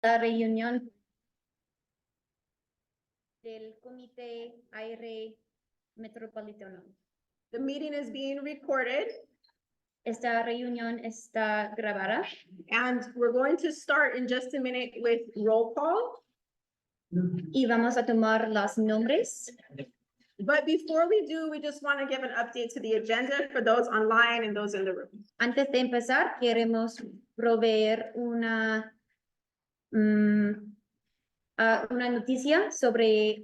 La reunión del Comité Aire Metropolitano. The meeting is being recorded, Esta reunión está grabada and we're going to start in just a minute with roll call. y vamos a tomar los nombres. But before we do, we just want to give an update to the agenda for those online and those in the room. Antes de empezar, queremos proveer una noticia sobre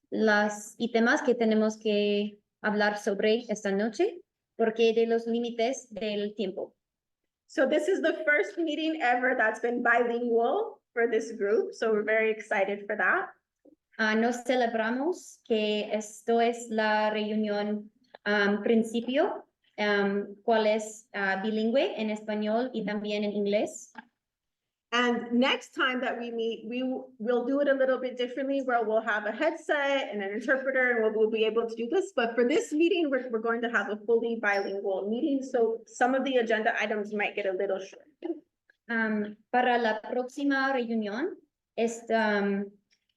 los temas que tenemos que hablar sobre esta noche, porque de los límites del tiempo. So this is the first meeting ever that's been bilingual for this group, so we're very excited for that. Nos celebramos que esto es la reunión principio, cual es bilingüe en español y también en inglés. And next time that we meet, we'll do it a little bit differently, where we'll have a headset and an interpreter, and we'll be able to do this. But for this meeting, we're going to have a fully bilingual meeting, so some of the agenda items might get a little short. Para la próxima reunión,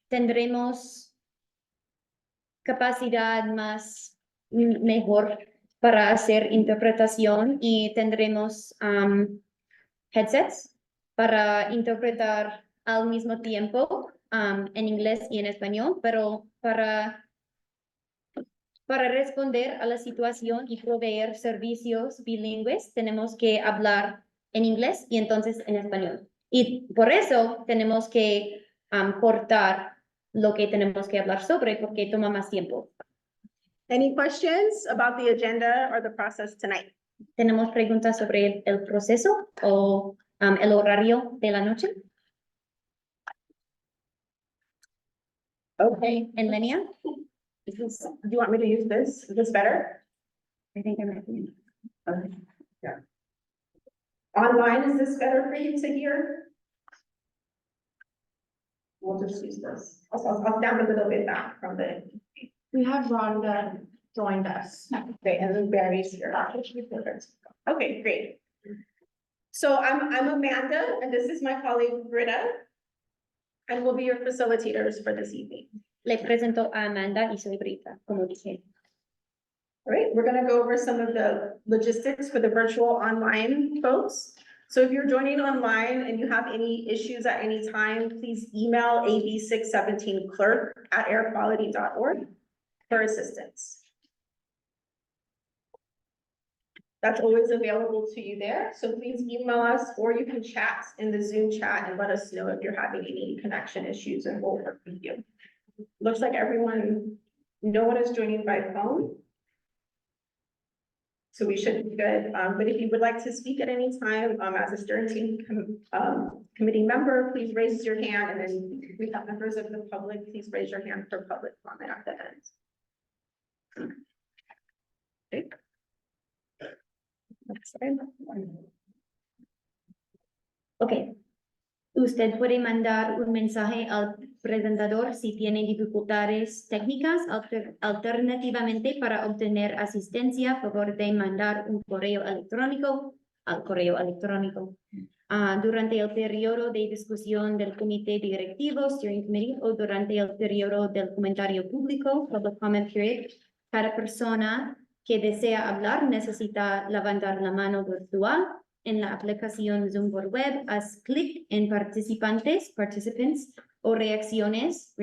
tendremos capacidad mejor para hacer interpretación y tendremos headsets para interpretar al mismo tiempo en inglés y en español, pero para responder a la situación y proveer servicios bilingües, tenemos que hablar en inglés y entonces en español. Y por eso tenemos que cortar lo que tenemos que hablar sobre, porque toma más tiempo. Any questions about the agenda or the process tonight? ¿Tenemos preguntas sobre el proceso o el horario de la noche? Okay, ¿En línea? do you want me to use this? Is this better? I think I'm ready. Okay, yeah. Online, is this better for you to hear? We'll just use this. I'll stand a little bit back from the. We have Rhonda joined us. Okay, and then Barry's here. Okay, great. So I'm Amanda, and this is my colleague Britta. And we'll be your facilitators for this evening. Le presento a Amanda y soy Brita, como dije. All right, we're gonna go over some of the logistics for the virtual online folks. So if you're joining online and you have any issues at any time, please email ab617clerk@airquality.org for assistance. That's always available to you there, so please email us, or you can chat in the Zoom chat and let us know if you're having any connection issues, and we'll work with you. Looks like no one is joining by phone. So we should be good, but if you would like to speak at any time, as a steering team committee member, please raise your hand, and then if we have members of the public, please raise your hand for public comment at the end. Okay. Next slide. Ok. Usted puede mandar un mensaje al presentador si tiene dificultades técnicas. Alternativamente, para obtener asistencia, favor de mandar un correo electrónico al correo electrónico. Durante el periodo de discusión del comité directivo, steering committee, o durante el periodo del comentario público, public comment period, cada persona que desea hablar necesita levantar la mano virtual. En la aplicación Zoom por web, haz clic en participants, o reactions,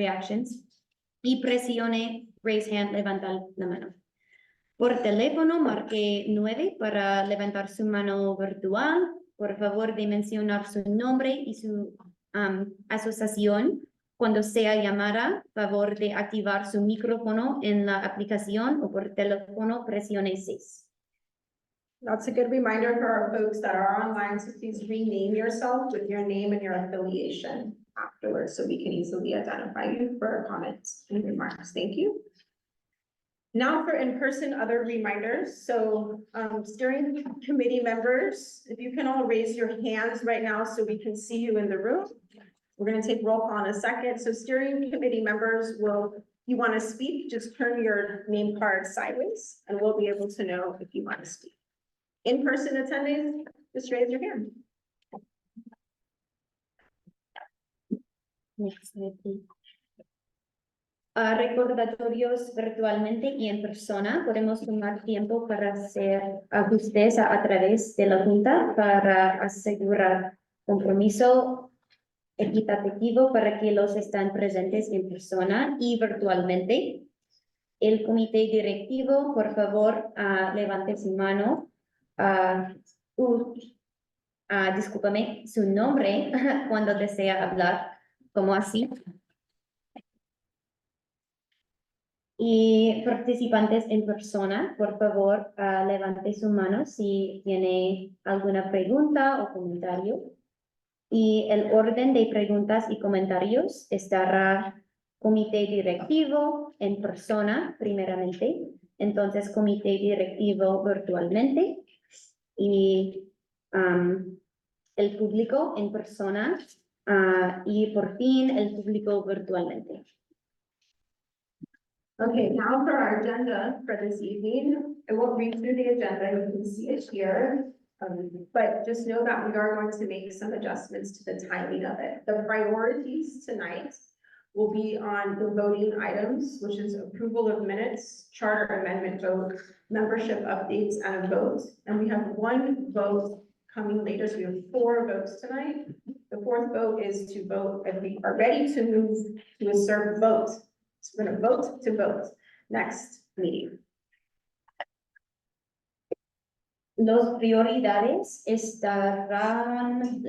y presione raise hand, levantar la mano. Por teléfono, marque 9 para levantar su mano virtual. Por favor, de mencionar su nombre y su asociación. Cuando sea llamada, favor de activar su micrófono en la aplicación, o por teléfono, presione 6. That's a good reminder for our folks that are online, so please rename yourself with your name and your affiliation afterwards, so we can easily identify you for comments and remarks. Thank you. Now for in-person other reminders. So steering committee members, if you can all raise your hands right now so we can see you in the room. We're going to take roll call in a second. So steering committee members if you want to speak, just turn your name card sideways and we'll be able to know if you want to speak. In-person attendees, just raise your hand. Next slide, please. Recordatorios virtualmente y en persona. Podemos tomar tiempo para hacer ajustes a través de la Junta para asegurar compromiso equitativo para que los están presentes en persona y virtualmente. El comité directivo, por favor, levante su mano. Discúlpame, su nombre cuando desea hablar, como así. Y participantes en persona, por favor, levante su mano si tiene alguna pregunta o comentario. Y el orden de preguntas y comentarios estará comité directivo en persona, primeramente, entonces comité directivo virtualmente y el público en persona y por fin el público virtualmente. Okay, now for our agenda for this evening, I won't read through the agenda, you can see it here. But just know that we are going to make some adjustments to the timing of it. The priorities tonight will be on the voting items, which is approval of minutes, charter amendment vote, membership updates, and a vote. And we have one vote coming later, so we have 4 votes tonight. The 4th vote is to vote, if we are ready to move to a certain vote. So we're gonna vote to vote next meeting. Los prioridades estarán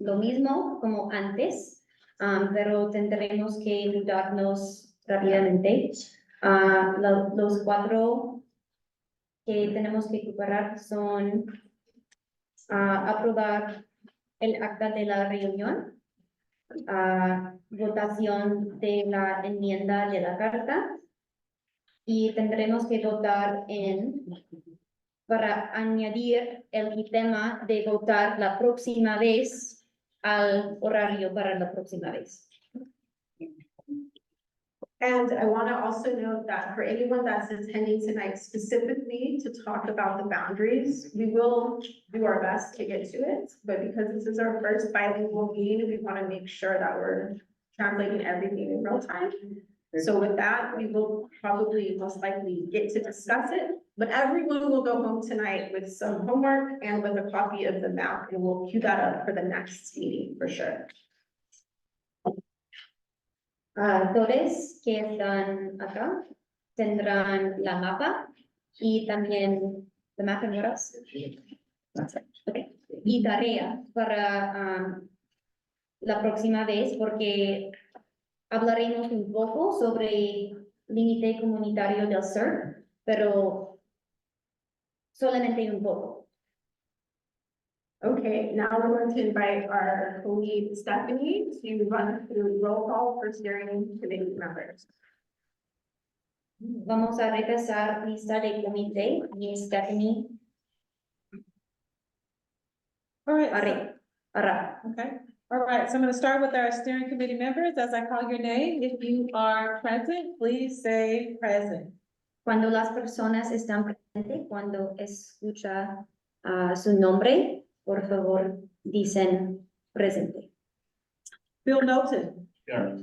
lo mismo como antes, pero tendremos que mudarnos rápidamente. Los 4 que tenemos que preparar son aprobar el acta de la reunión, votación de la enmienda de la carta y tendremos que votar para añadir el tema de votar la próxima vez al horario para la próxima vez. And I want to also note that for anyone that's attending tonight specifically to talk about the boundaries, we will do our best to get to it. But because this is our first bilingual meeting, we want to make sure that we're translating everything in real time. So with that, we will probably most likely get to discuss it, but everyone will go home tonight with some homework and with a copy of the map, and we'll queue that up for the next meeting for sure. Todos que están acá tendrán la mapa y también la mapa en horas. Okay. Y tarea para la próxima vez porque hablaremos un poco sobre límite comunitario del sur, pero solamente un poco. Okay, now we're going to invite our colleague Stephanie to run through roll call for steering committee members. Vamos a repasar lista de comité y Stephanie. All right, Arra. okay. All right, so I'm gonna start with our steering committee members. As I call your name, if you are present, please say present. Cuando las personas están presentes, cuando escucha su nombre, por favor, dicen presente. Bill Knowlton. Here.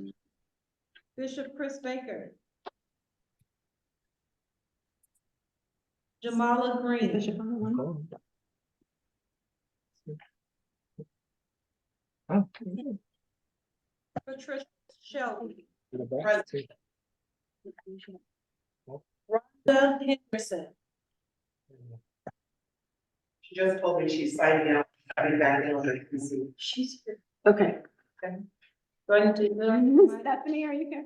Bishop Chris Baker. Jamala Green. Bishop on the one. Patricia Shelby. Present. Rhonda Henderson. She just told me she's signing out, I'll be back in on the PC. She's here. Okay. Okay. Go ahead and do the. Stephanie, are you here?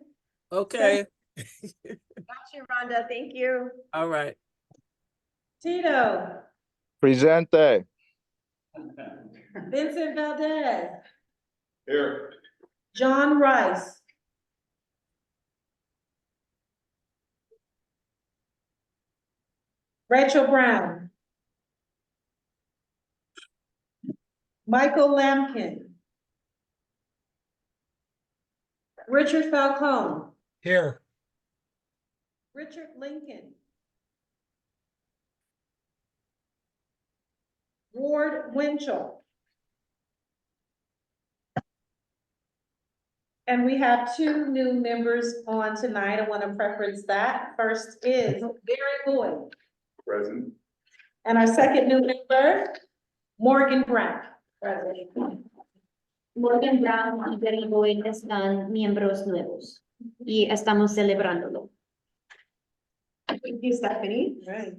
Okay, Got you, Rhonda, thank you. all right. Tito. Presente. Vincent Valdez. Here. John Rice. Rachel Brown. Michael Lampkin. Richard Falcone. Here. Richard Lincoln. Ward Winchell. And we have two new members on tonight. I want to preference that. First is Barry Boyd. Present. And our second new member, Morgan Brown. Morgan Brown y Gary Boyd están miembros nuevos y estamos celebrándolo. Thank you, Stephanie. Right.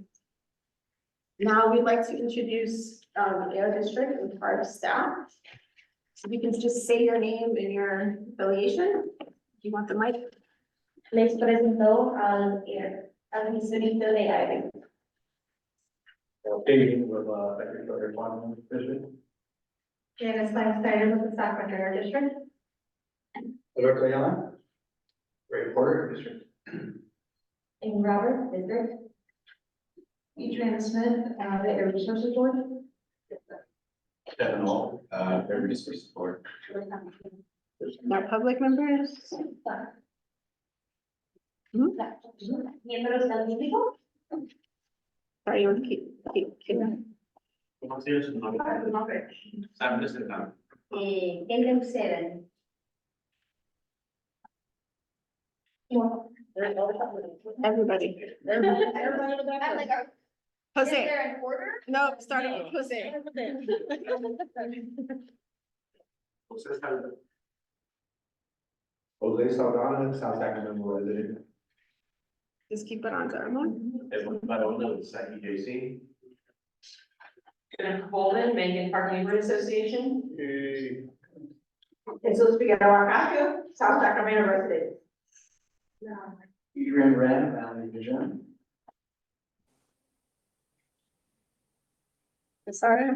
Now we'd like to introduce, the Air District and our staff. So you can just say your name and your affiliation. Do you want the mic? Les presento al distrito de aire. Dating with, Secretary Quantum District. Janice Snyder with the Sacramento Air District. Alberto Ayala. Ray Porter District. En Robert, district. Adrian Smith, the Air Resources Board. Kevin Hall, Air Resource Board. Our public members. Miembros del público. Sorry, you want to keep. Kendall Seven. Everybody. Jose, in order? no, starting with Jose. Jose Saldana, South Sacramento resident. Just keep it on, Zarma. Edwin Barona, Saki JC. Jennifer Bolden, Macon Park Neighborhood Association. Jesus Figueroa Casio, South Sacramento resident. Adrian Ram, Valley Vision. Sorry.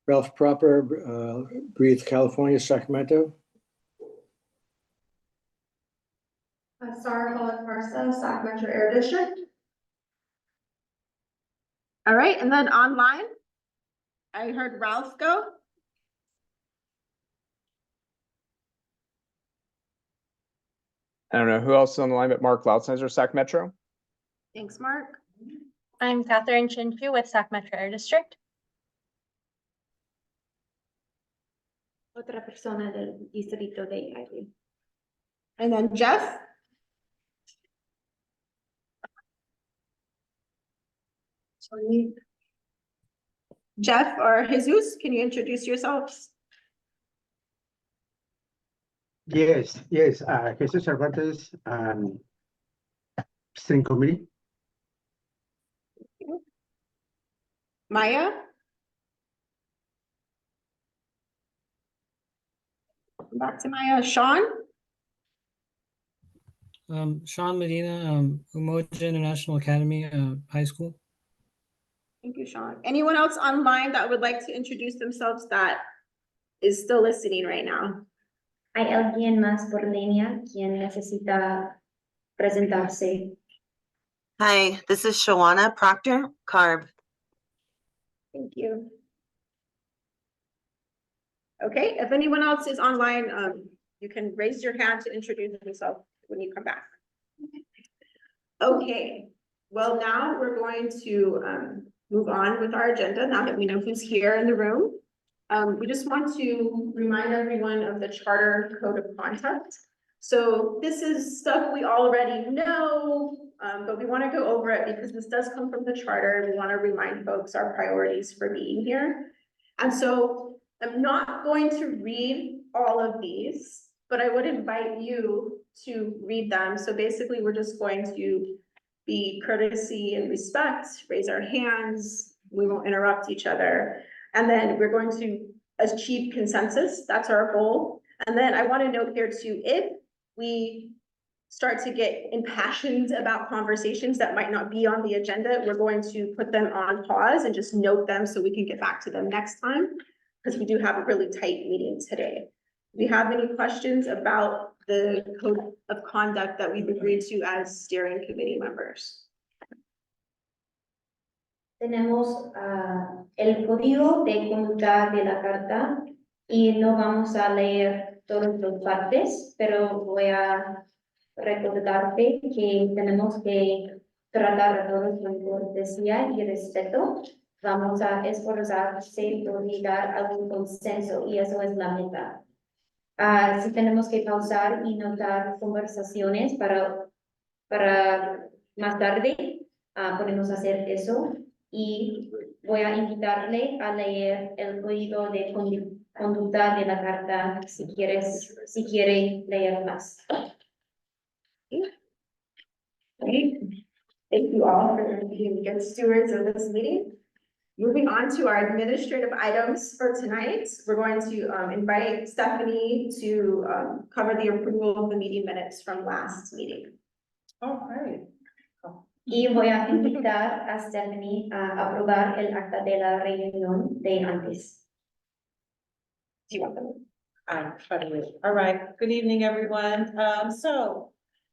Ralph Proper, Breathe, California, Sacramento. Sarah Holocarsa, Sacramento Air District. All right, and then online, I heard Ralph go. I don't know who else is on the line, but Mark Loudsnizer, Sac Metro. Thanks, Mark. I'm Catherine Chinfu with Sac Metro Air District. Otra persona del distrito de aire. And then Jeff. Jeff or Jesus, can you introduce yourselves? Yes, Jesus Cervantes, Steering Committee. Maya? Back to Maya. Sean? Sean Medina, Umoja International Academy, High School. Thank you, Sean. Anyone else online that would like to introduce themselves that is still listening right now? ¿Hay alguien más por línea quien necesita presentarse? Hi, this is Shawana Proctor, CARB. Thank you. Okay, if anyone else is online, you can raise your hand to introduce yourself when you come back. Okay, well, now we're going to move on with our agenda now that we know who's here in the room. We just want to remind everyone of the Charter Code of Conduct. So this is stuff we already know, but we want to go over it because this does come from the charter. We want to remind folks our priorities for being here. And so I'm not going to read all of these, but I would invite you to read them. So basically, we're just going to be courtesy and respect, raise our hands. We won't interrupt each other. And then we're going to achieve consensus. That's our goal. And then I want to note here too, if we start to get impassioned about conversations that might not be on the agenda, we're going to put them on pause and just note them so we can get back to them next time, because we do have a really tight meeting today. Do you have any questions about the code of conduct that we've agreed to as steering committee members? Tenemos el código de conducta de la carta y no vamos a leer todas las partes, pero voy a recordarte que tenemos que tratar a todos con cortesía y respeto vamos a esforzarse por llegar a un consenso y eso es la meta. Si tenemos que pausar y notar conversaciones para más tarde, podemos hacer eso y voy a invitarle a leer el código de conducta de la carta si quiere leer más. Okay. Thank you all for being good stewards of this meeting. Moving on to our administrative items for tonight, we're going to invite Stephanie to cover the approval of the meeting minutes from last meeting. All right. Y voy a invitar a Stephanie a aprobar el acta de la reunión de antes. Do you want them? All right, good evening, everyone.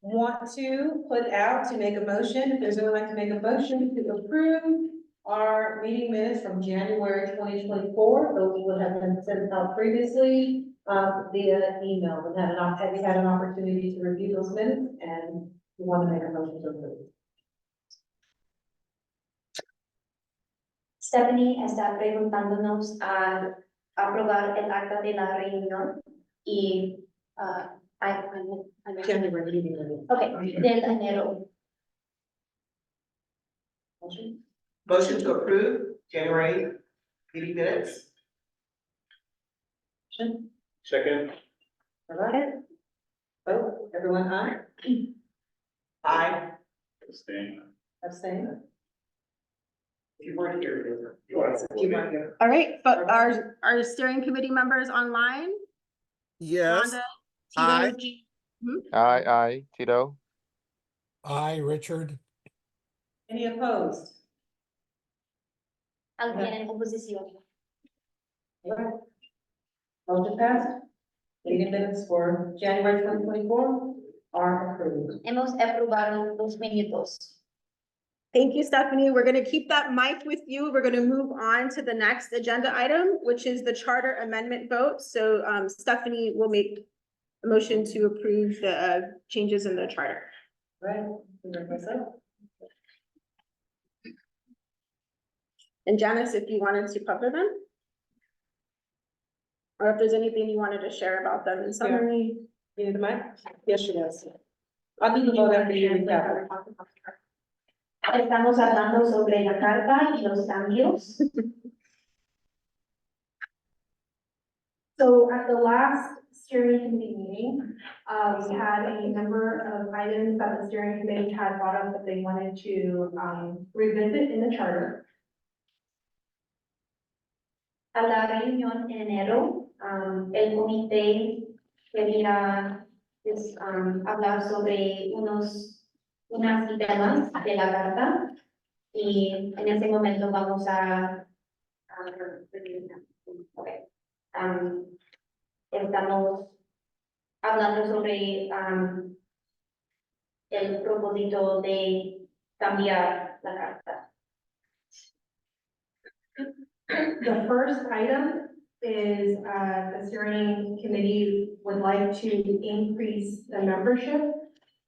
Want to put out to make a motion, if there's anyone like to make a motion to approve our meeting minutes from January 2024. Those would have been sent out previously via email. Have you had an opportunity to review those minutes and you want to make a motion to approve? Stephanie está preguntándonos a aprobar el acta de la reunión y del enero. Motion to approve January meeting minutes. Second. All right. Vote, everyone aye? Aye. Abstain. Abstain? If you weren't here. You want to- If you want to. All right, but our steering committee members online? Yes. Rhonda, Aye. Tito, Aye, Tito. Aye, Richard. Any opposed? ¿Alguien en oposición? All right. Motion passed. Meeting minutes for January 2024 are approved. Hemos aprobado los minutos. Thank you, Stephanie. We're gonna keep that mic with you. We're gonna move on to the next agenda item, which is the charter amendment vote. So Stephanie will make a motion to approve the changes in the charter. Right? Myself. And Janice, if you wanted to cover them? Or if there's anything you wanted to share about them in summary? You need the mic? Yes, she does. I'll do the vote after you recap. Estamos hablando sobre la carta y los cambios. So at the last steering committee meeting, we had a number of items that the steering committee had brought up that they wanted to revisit in the charter. A la reunión en enero, el comité quería hablar sobre unos temas de la carta y en ese momento vamos a estamos hablando sobre el propósito de cambiar la carta. The first item is the steering committee would like to increase the membership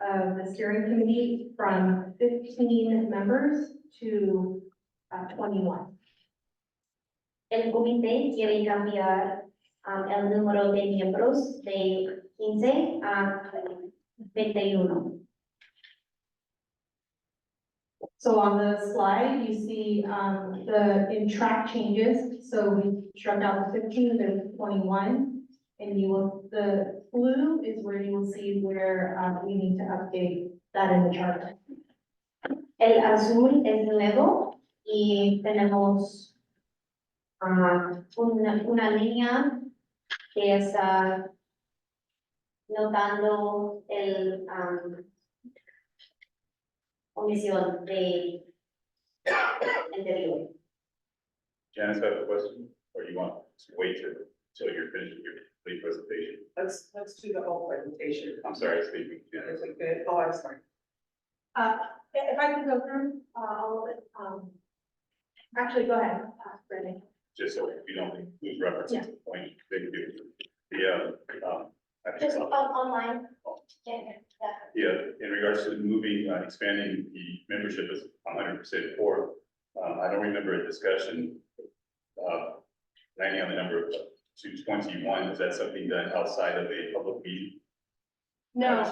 of the steering committee from 15 members to 21. El comité quiere cambiar el número de miembros de 15 a 21. So on the slide, you see in track changes. So we struck out the 15, there's 21. And the blue is where you will see where we need to update that in the chart. El azul es nuevo y tenemos una línea que está notando el omisión de anterior. Janice has a question, or you want to wait till you're finished with your complete presentation? Let's do the whole presentation. I'm sorry, speaking. Is it good? Oh, I'm sorry. If I can go through all of it, actually, go ahead, Brittany. Just so you don't lose reference to the point, they can do. I think Just so. online. Yeah, in regards to moving, expanding the membership is 100% for. I don't remember a discussion, landing on the number of 221. Is that something done outside of a public meeting? No,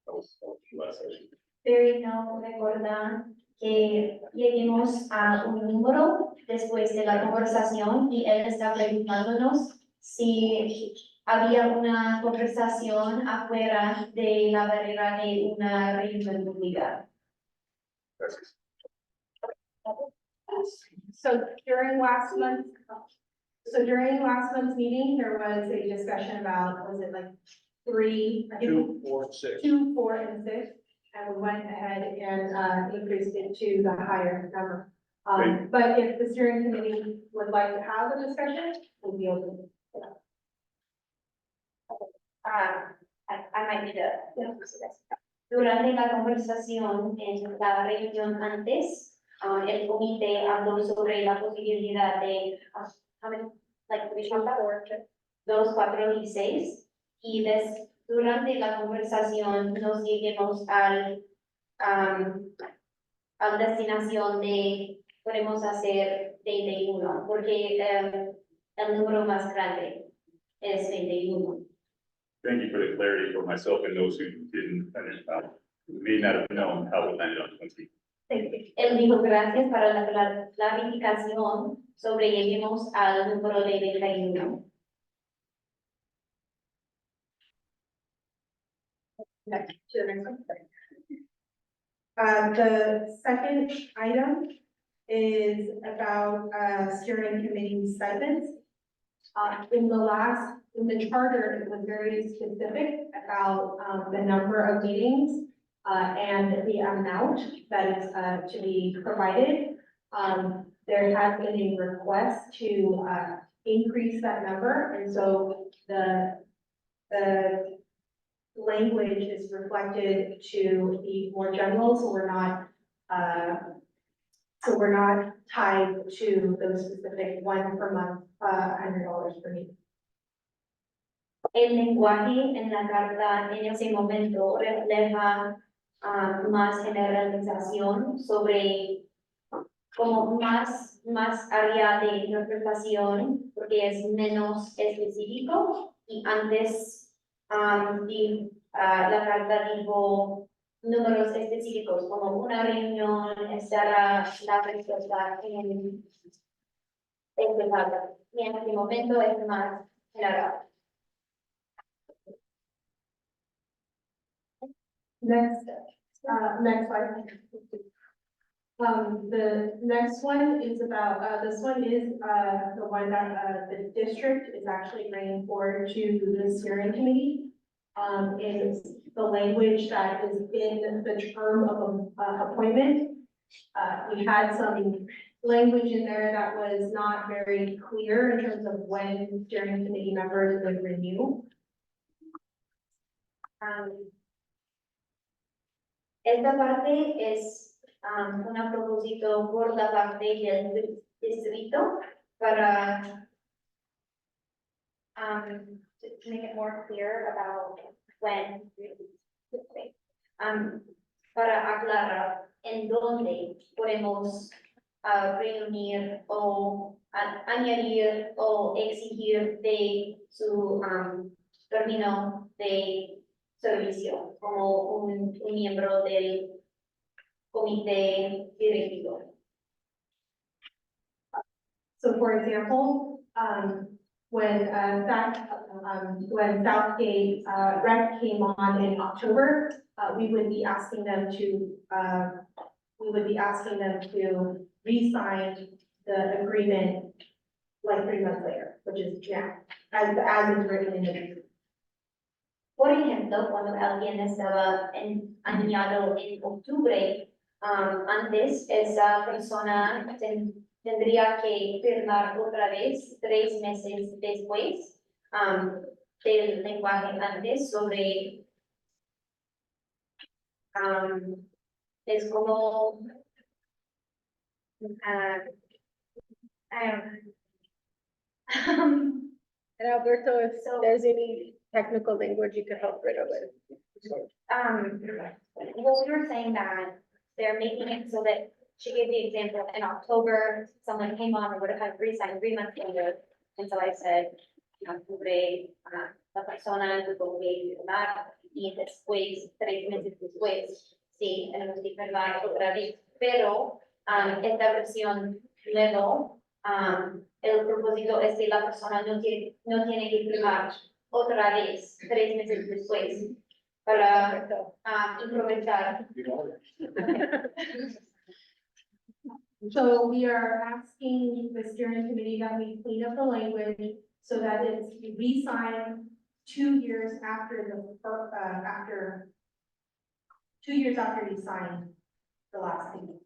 That was last session. Pero no recuerda que lleguemos a un número después de la conversación y él está preguntándonos si había una conversación afuera de la barrera de una reunión pública. Gracias. so during last month's meeting, there was a discussion about, was it like three? I think 2, 4, 6. 2, 4, and 6, and we went ahead and increased it to the higher number. But if the steering committee would like to have a discussion, we'll be open. I might need to. Durante la conversación en la reunión antes, el comité habló sobre la posibilidad de, how many, like, we talked about 2, 4 y 6, y durante la conversación nos lleguemos al destinación de podemos hacer 21, porque el número más grande es 21. Thank you for the clarity for myself and those who didn't understand, who may not have known how it landed on 20. Él dijo gracias para la clarificación sobre lleguemos al número de 21. Next, to the next one. The second item is about steering committee stipends. In the charter, it was very specific about the number of meetings and the amount that is to be provided. There has been a request to increase that number, and so the language is reflected to be more general, so we're not tied to those specific one per month, $100 per meeting. El lenguaje en la carta en ese momento refleja más generalización sobre como más área de interpretación, porque es menos específico, y antes la carta dijo números específicos, como una reunión, estará la respuesta en este carta, y en este momento es más general. Next slide. The next one is about, this one is, the one that, the district is actually bringing forward to the steering committee. Is the language that is in the term of appointment. We had some language in there that was not very clear in terms of when steering committee members would renew. Esta parte es un propósito por la parte del distrito para to make it more clear about when para aclarar en dónde podemos reunir o añadir o exigir de su término de servicio como un miembro del comité directivo. So for example, when Southgate Rec came on in October, we would be asking them to re-sign the agreement like 3 months later, which is now, as is written in the agreement. Por ejemplo, cuando alguien estaba añadido en octubre, antes esa persona tendría que firmar otra vez 3 meses después del lenguaje antes sobre es como And Alberto, if there's any technical language you could help Britta with. well, we were saying that they're making it so that, she gave the example, in October, someone came on and would have had resigned 3 months later. And so I said, en octubre, la persona tuvo que firmar y después, 3 meses después, sí, tenemos que firmar otra vez. Pero esta versión luego, el propósito es que la persona no tiene que firmar otra vez 3 meses después para aprovechar. So we are asking the steering committee that we clean up the language so that it's re-signed 2 years after after 2 years after you signed the last thing.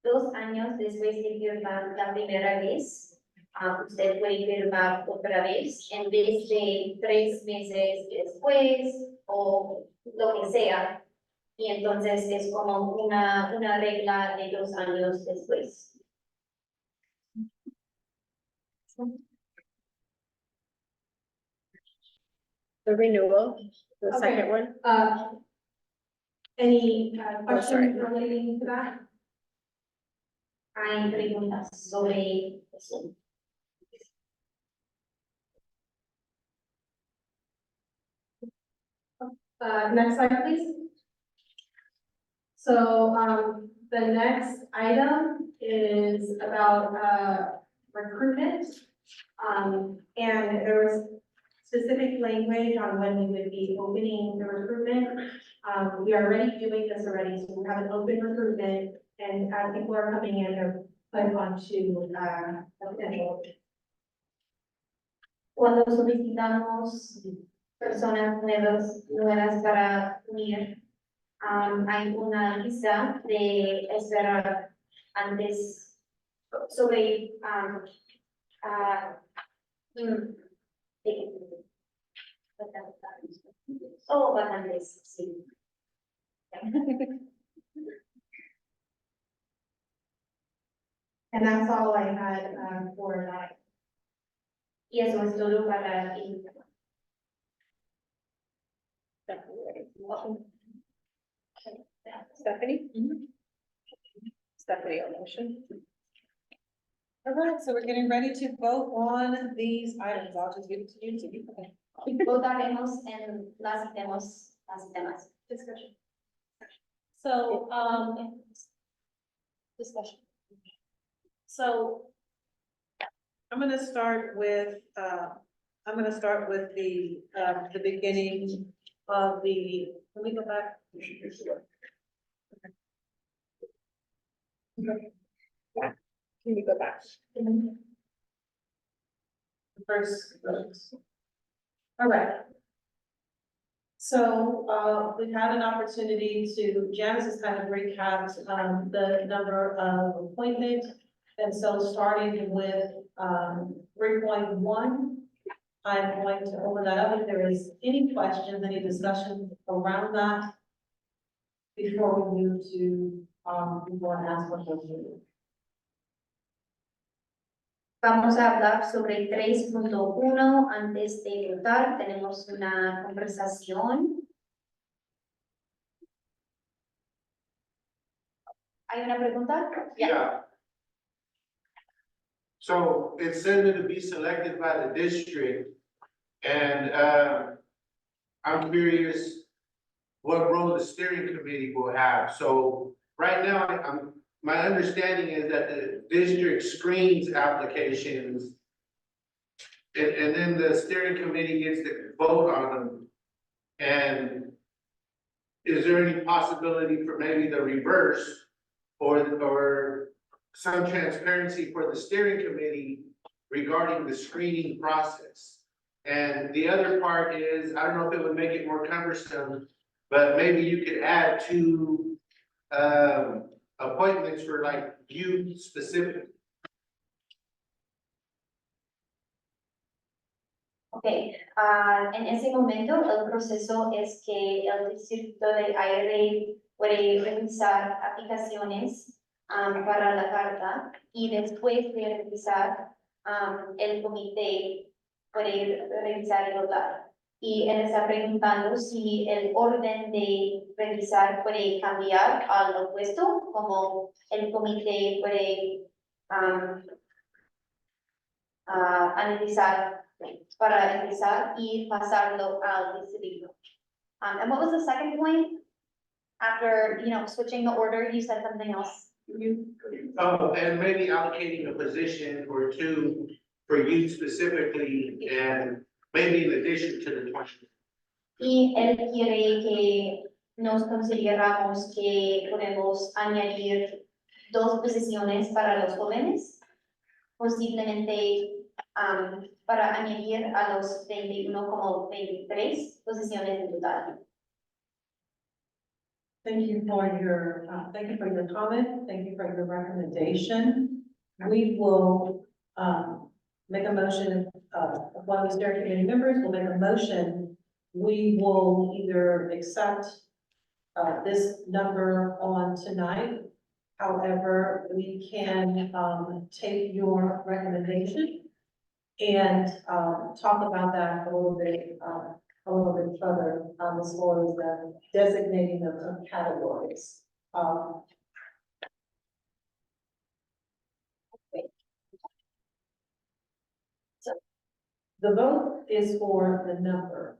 2 años después de firmar la primera vez, usted puede firmar otra vez en vez de 3 meses después o lo que sea. Y entonces es como una regla de 2 años después. The renewal, the Okay. second one. Any Oh, sorry. questions relating to that? Hay preguntas sobre eso. Next slide, please. So, the next item is about, recruitment. And there was specific language on when we would be opening the recruitment. We are already doing this already, so we have an open recruitment, and as people are coming in, they're put onto, a potential. Cuando solicitamos personas nuevas para unir, hay una lista de esperar antes sobre vacantes, sí. And that's all I had, for that. Y eso es todo para ti. Stephanie? Stephanie, on motion. All right, so we're getting ready to vote on these items. I'll just give it to you, Judy. Okay. Votaremos en las temas. Discussion. So, Discussion. So I'm gonna start with the beginning of the, let me go back. Can you go back? First. All right. So, we've had an opportunity to, Janice has kind of recapped, the number of appointments. And so starting with, 3.1, I'm going to open that up. If there is any questions, any discussion around that before we move to, before I ask what those are. Vamos a hablar sobre 3.1 antes de votar. Tenemos una conversación. ¿Hay una pregunta? Yeah. So it's said to be selected by the district, and I'm curious what role the steering committee will have. So right now, my understanding is that the district screens applications, and then the steering committee gets to vote on them. And is there any possibility for maybe the reverse, or some transparency for the steering committee regarding the screening process? And the other part is, I don't know if it would make it more cumbersome, but maybe you could add 2 appointments for like you specifically. Ok, en ese momento el proceso es que el distrito de IRA puede revisar aplicaciones para la carta y después de revisar el comité puede revisar y votar. Y él está preguntando si el orden de revisar puede cambiar al opuesto, como el comité puede analizar para empezar y pasarlo al distrito. And what was the second point? After, switching the order, you said something else. Oh, and maybe allocating a position or two for you specifically, and maybe in addition to the 20. Y él quiere que nos consideramos que podemos añadir 2 posiciones para los jóvenes, posiblemente para añadir a los 21 como 23 posiciones en total. Thank you for your comment. Thank you for your recommendation. We will, make a motion, when we start committee members, we'll make a motion. We will either accept, this number on tonight. However, we can, take your recommendation and, talk about that a little bit further, as far as the designating of categories. The vote is for the number,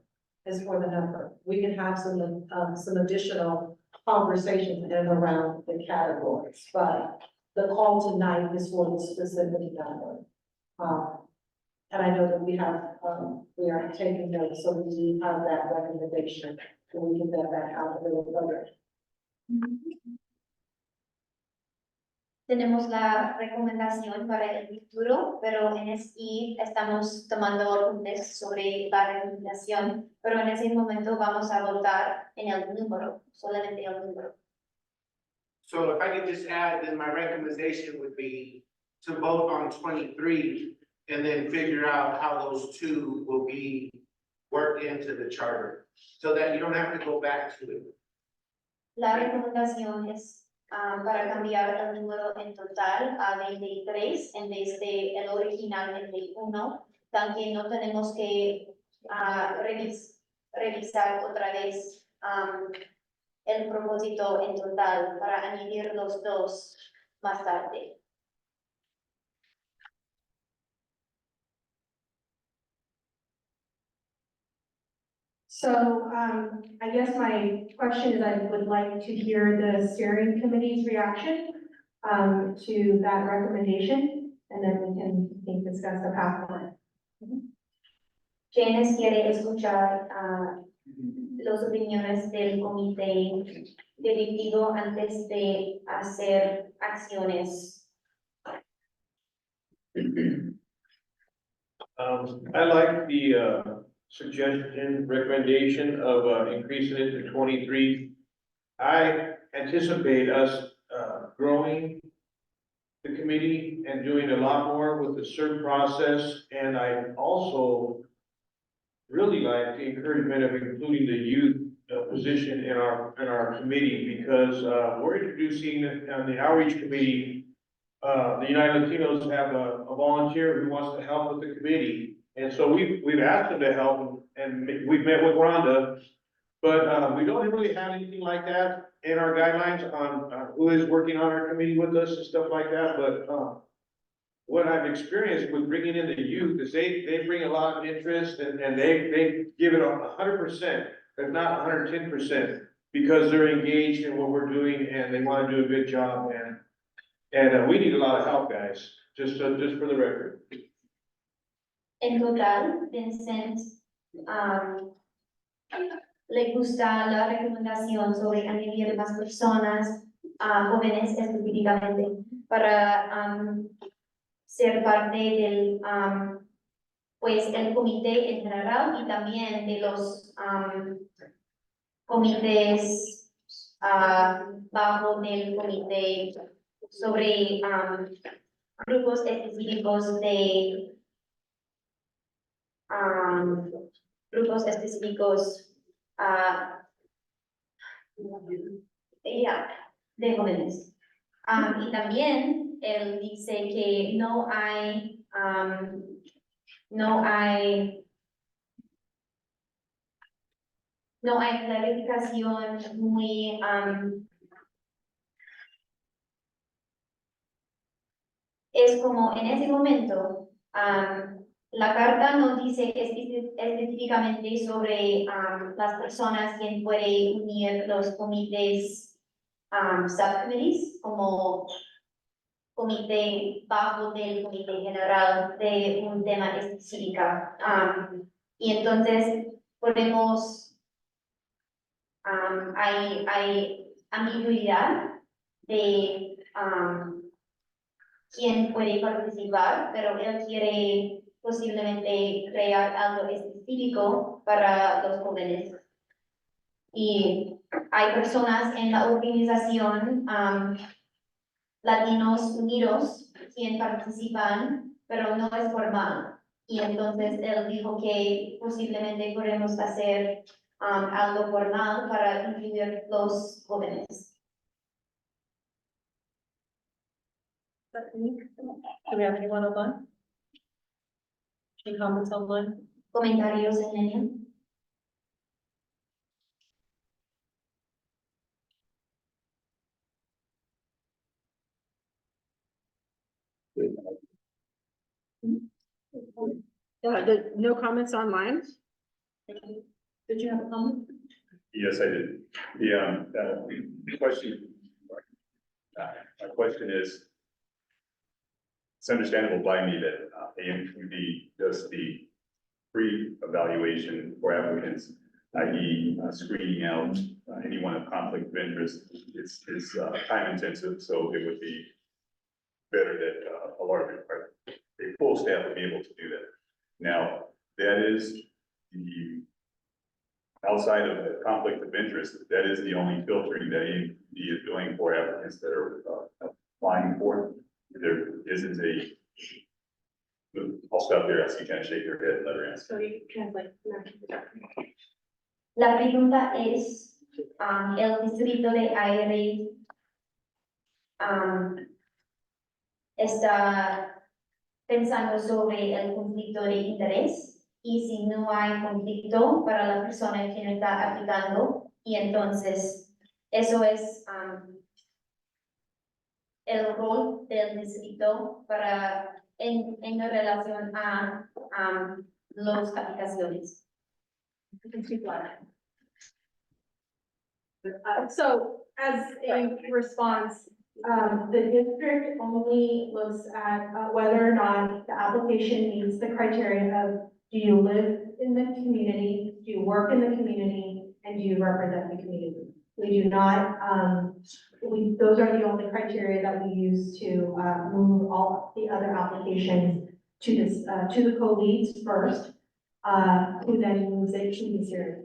We can have some additional conversations in and around the categories, but the call tonight is for the specific number. And I know that we are taking notes, so we do have that recommendation, and we get that back out a little further. Tenemos la recomendación para el futuro, pero en SI estamos tomando apuntes sobre la recomendación, pero en ese momento vamos a votar en el número, solamente el número. So if I could just add, then my recommendation would be to vote on 23 and then figure out how those two will be worked into the charter, so that you don't have to go back to it. La recomendación es para cambiar el número en total a 23 en vez de el original 21, también no tenemos que revisar otra vez el propósito en total para añadir los 2 más tarde. So, I guess my question is, I would like to hear the steering committee's reaction, to that recommendation, and then we can, I think, discuss the path forward. Janice quiere escuchar las opiniones del comité directivo antes de hacer acciones. I like the suggestion, recommendation of increasing it to 23. I anticipate us growing the committee and doing a lot more with the CERT process. And I also really like the encouragement of including the youth position in our committee, because we're introducing on the outreach committee, the United Latinos have a volunteer who wants to help with the committee. And so we've asked them to help, and we've met with Rhonda, but we don't really have anything like that in our guidelines on who is working on our committee with us and stuff like that. But what I've experienced with bringing in the youth is they bring a lot of interest, and they give it 100%, if not 110%, because they're engaged in what we're doing and they want to do a good job. And we need a lot of help, guys, just for the record. En total, Vincent le gusta la recomendación sobre añadir más personas jóvenes específicamente para ser parte del pues el comité en general y también de los comités bajo del comité sobre grupos específicos de de jóvenes. Y también él dice que no hay no hay clarificación muy, es como en ese momento, la carta no dice específicamente sobre las personas que pueden unir los comités, subcommittees, como comité bajo del comité general de un tema específico. Y entonces podemos, hay ambigüedad de quién puede participar, pero él quiere posiblemente crear algo específico para los jóvenes. Y hay personas en la organización Latinos Unidos quien participan, pero no es formal. Y entonces él dijo que posiblemente podemos hacer algo formal para incluir los jóvenes. Do we have anyone online? Any comments online? Comentarios en línea. No comments online? Did you have a comment? Yes, I did. The question, my question is, it's understandable by me that AMQB does the pre-evaluation for applicants, i.e. Screening out anyone of conflict of interest. It's time intensive, so it would be better that a larger, a full staff would be able to do that. Now, that is the outside of the conflict of interest, that is the only filtering that AMQB is doing for applicants that are applying for. There isn't a, I'll stop there, I see you kind of shake your head and let her answer. So you translate. La pregunta es, el distrito de Aire está pensando sobre el conflicto de interés y si no hay conflicto para la persona que está aplicando y entonces eso es el rol del distrito para en relación a las aplicaciones. So as a response, the district only looks at whether or not the application meets the criteria of do you live in the community, do you work in the community, and do you represent the community? We do not, those are the only criteria that we use to move all the other applications to this, to the co-leads first, who then moves it to the hearing.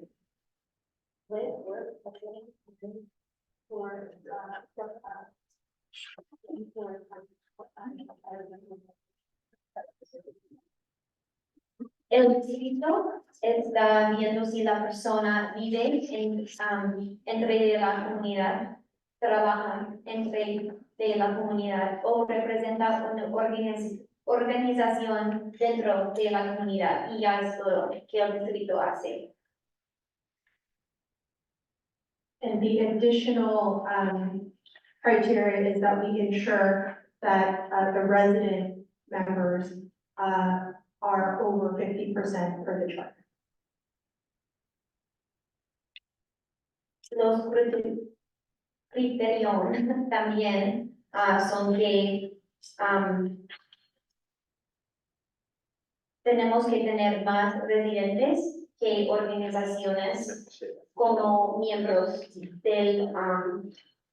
El distrito está viendo si la persona vive entre la comunidad, trabaja entre de la comunidad o representa una organización dentro de la comunidad y ya es todo que el distrito hace. And the additional criteria is that we ensure that the resident members are over 50% for the charter. Los criterios también son que tenemos que tener más residentes que organizaciones como miembros del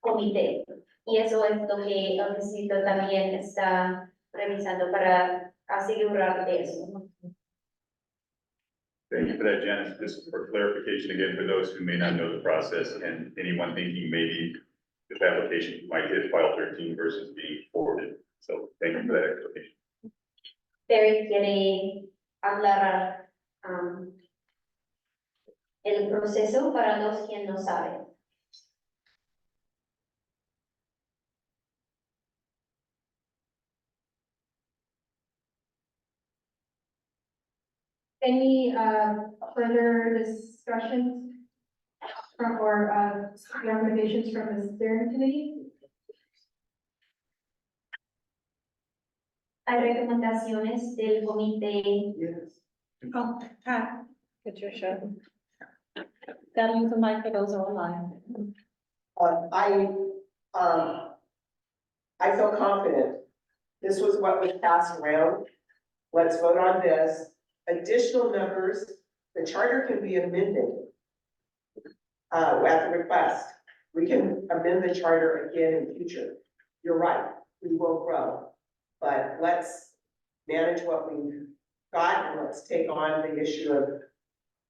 comité. Y eso es lo que el distrito también está revisando para asegurar de eso. Thank you for that, Janice. Just for clarification again, for those who may not know the process and anyone thinking maybe this application might hit file 13 versus being forwarded. So thank you for that explanation. Terry quiere aclarar el proceso para los que no saben. Any further discussions? recommendations from the steering committee. Hay recomendaciones del comité. Oh, hi, Patricia. Gotta use the mic for those online. I feel confident. This was what was passed around. Let's vote on this. Additional members, the charter can be amended at the request. We can amend the charter again in future. You're right, we will grow. But let's manage what we've got and let's take on the issue of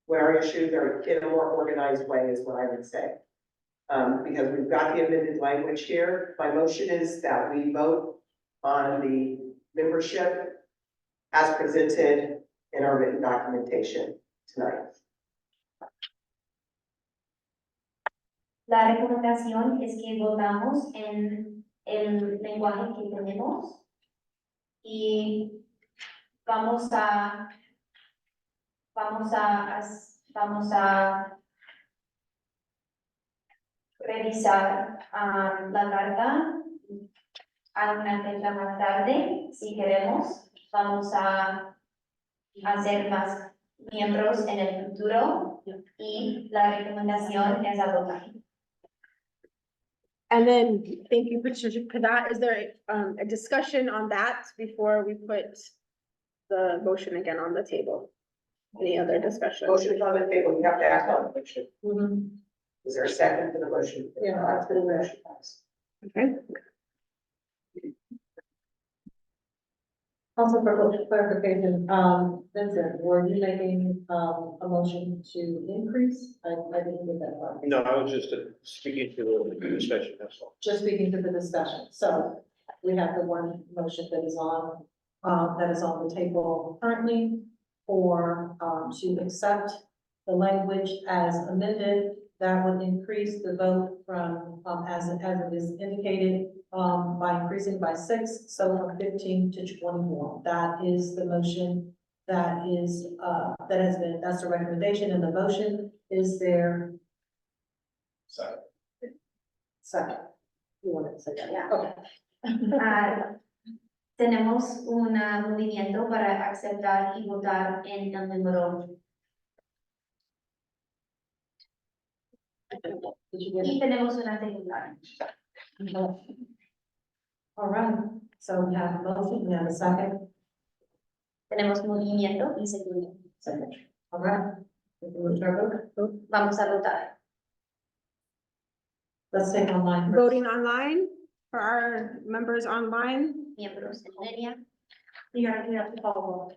where our issues are in a more organized way is what I would say. Because we've got the amended language here. My motion is that we vote on the membership as presented in our written documentation tonight. La recomendación es que votamos en el lenguaje que tenemos y vamos a revisar la carta a una fecha más tarde, si queremos. Vamos a hacer más miembros en el futuro y la recomendación es a votar. And then, thank you, Patricia, for that. Is there a discussion on that before we put the motion again on the table? Any other discussion? Motion is on the table, you have to act on the motion. Is there a second for the motion? Yeah. For the motion. Okay. Also for clarification, Vincent, were you making, a motion to increase? I didn't get that part. No, I was just speaking to the discussion, that's all. Just speaking to the discussion. So we have the one motion that is on the table currently for, to accept the language as amended. That would increase the vote from, as it is indicated, by increasing by 6, so from 15 to 21. That is the motion that is, that's the recommendation and the motion. Is there? Second. You want to say that? Yeah. Okay. Tenemos un movimiento para aceptar y votar en el número. Did you get Y it? tenemos una segunda. All right, so we have a motion, we have a second. Tenemos movimiento y segundo. Second. All right. We can move to our vote. Vamos a votar. Let's take online. first. Voting online for our members online. Miembros en línea. You have to follow.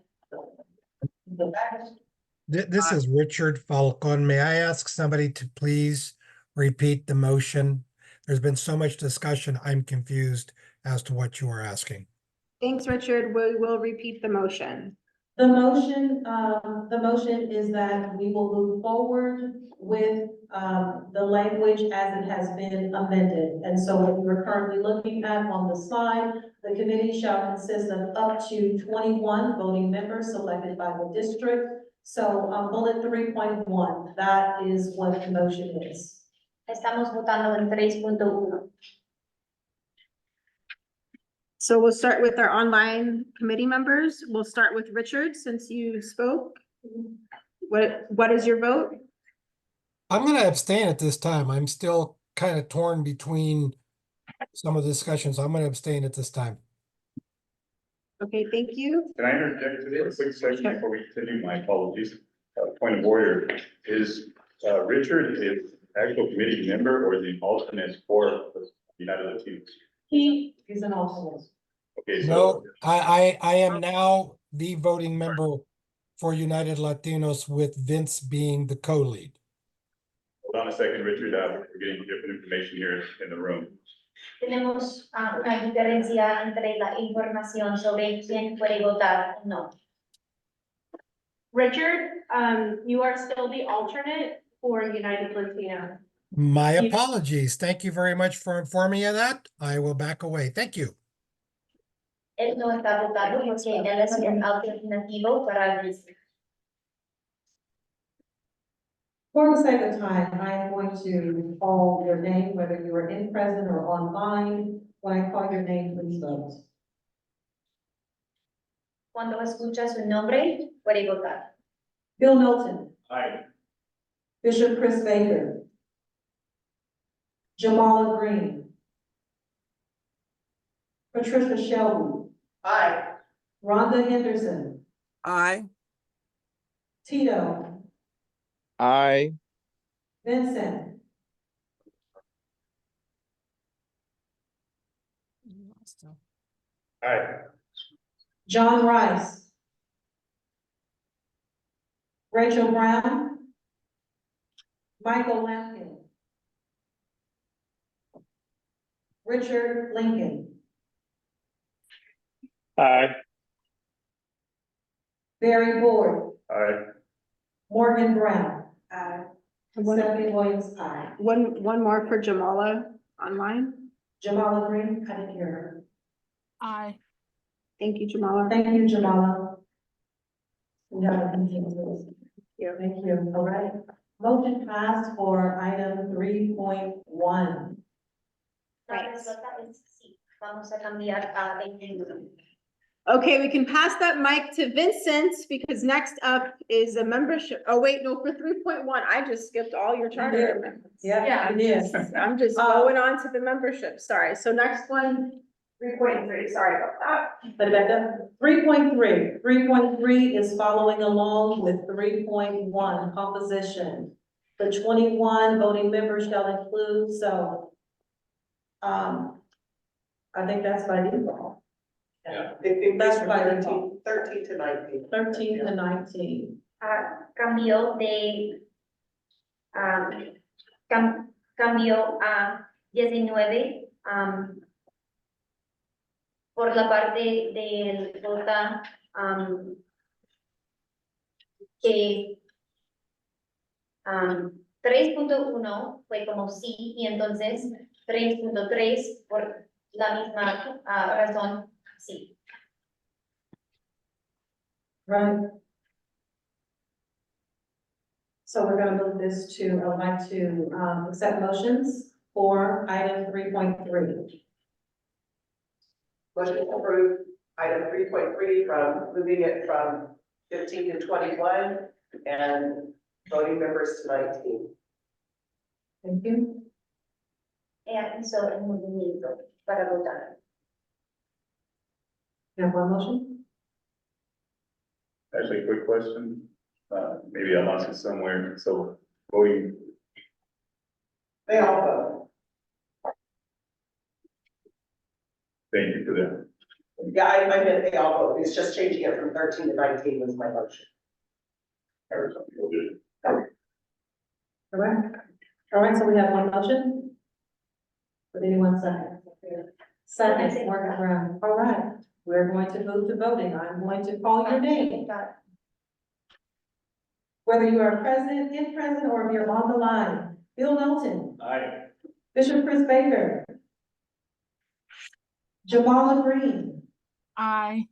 This is Richard Falcon. May I ask somebody to please repeat the motion? There's been so much discussion, I'm confused as to what you are asking. Thanks, Richard. We will repeat the motion. The motion is that we will move forward with, the language as it has been amended. And so what we're currently looking at on the slide, the committee shall consist of up to 21 voting members selected by the district. So, bullet 3.1, that is what the motion is. Estamos votando en 3.1. So we'll start with our online committee members. We'll start with Richard, since you spoke. What is your vote? I'm going to abstain at this time. I'm still kind of torn between some of the discussions. I'm going to abstain at this time. Okay, thank you. Can I interject for a quick second before we continue? My apologies. Point of order, is Richard is actual committee member or the alternate for the United Latinos? He is an alternate. Okay, No, so I am now the voting member for United Latinos with Vince being the co-lead. hold on a second, Richard, we're getting different information here in the room. Tenemos una diferencia entre la información sobre quién puede votar o no. Richard, you are still the alternate for United Latino. My apologies. Thank you very much for informing me of that. I will back away. Thank you. Él no está votando porque él es un alternativo para el distrito. For the sake of time, I am going to call your name, whether you are in present or online. When I call your name, please vote. Cuando escucha su nombre, puede votar. Bill Knowlton, Aye. Bishop Chris Baker, Jamala Green, Patricia Shelby, Aye. Rhonda Henderson, Aye. Tito, Aye. Vincent, Aye. John Rice, Rachel Brown, Michael Lampkin, Richard Lincoln, Aye. Barry Boyd, Aye. Morgan Brown, One, Stephanie Williams, aye. one more for Jamala online. Jamala Green, I didn't hear her. Aye. Thank you, Jamala. Thank you, Jamala. No, thank you. Thank you, all right. Motion passed for item 3.1. La respuesta es sí. Vamos a cambiar a 21. Okay, we can pass that mic to Vincent because next up is a membership. Oh, wait, no, for 3.1, I just skipped all your charter amendments. Yeah, it is. I'm just going on to the membership, sorry. So next one, 3.3, sorry about that. But Rebecca, 3.3. 3.3 is following along with 3.1 composition. The 21 voting members shall include, so. I think that's by default. That's by 13 to 19. 13 to 19. Cambio de, cambio a 19, por la parte del vota, que 3.1 fue como sí, y entonces 3.3 por la misma razón, sí. Right. So we're gonna move this to, I would like to, accept motions for item 3.3. Motion to approve item 3.3 from moving it from 15 to 21 and voting members to 19. Thank you. Ella hizo el movimiento para votar. You have one motion? Actually, quick question, maybe I lost it somewhere, so voting, They all vote. thank you for that. Yeah, I meant they all vote. It's just changing it from 13 to 19 was my motion. All right, so we have one motion. Would anyone second? Second, Morgan Brown. All right, we're going to move to voting. I'm going to call your name. Whether you are present, in present, or if you're on the line. Bill Knowlton, Aye. Bishop Chris Baker, Jamala Green, Aye.